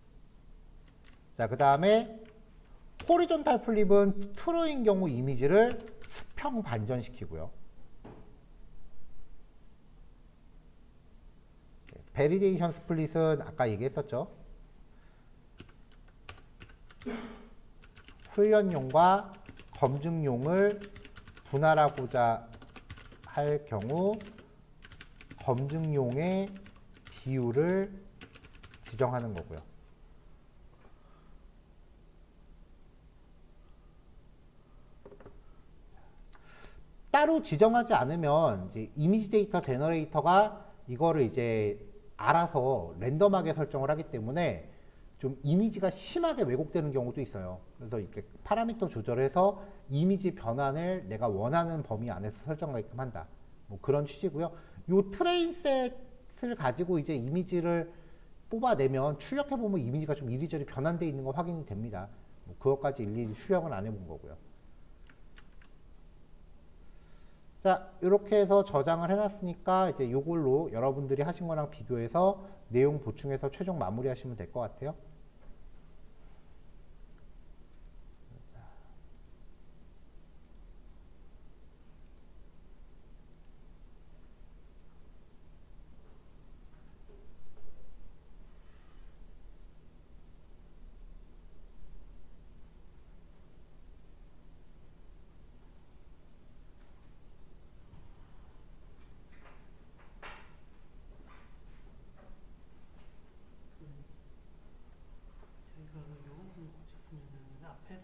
자, 그 다음에 호리존탈 플립은 트루인 경우 이미지를 수평 반전시키고요. 베리데이션 스플릿은 아까 얘기했었죠. 훈련용과 검증용을 분할하고자 할 경우 검증용의 비율을 지정하는 거고요. 따로 지정하지 않으면 이제 이미지 데이터 제너레이터가 이거를 이제 알아서 랜덤하게 설정을 하기 때문에 좀 이미지가 심하게 왜곡되는 경우도 있어요. 그래서 이렇게 파라미터 조절해서 이미지 변환을 내가 원하는 범위 안에서 설정하게끔 한다. 뭐 그런 취지고요. 요 트레인셋을 가지고 이제 이미지를 뽑아내면 출력해보면 이미지가 좀 이리저리 변환되어 있는 거 확인이 됩니다. 뭐 그것까지 일일이 출력은 안 해본 거고요. 자, 이렇게 해서 저장을 해놨으니까 이제 이걸로 여러분들이 하신 거랑 비교해서 내용 보충해서 최종 마무리 하시면 될 것 같아요.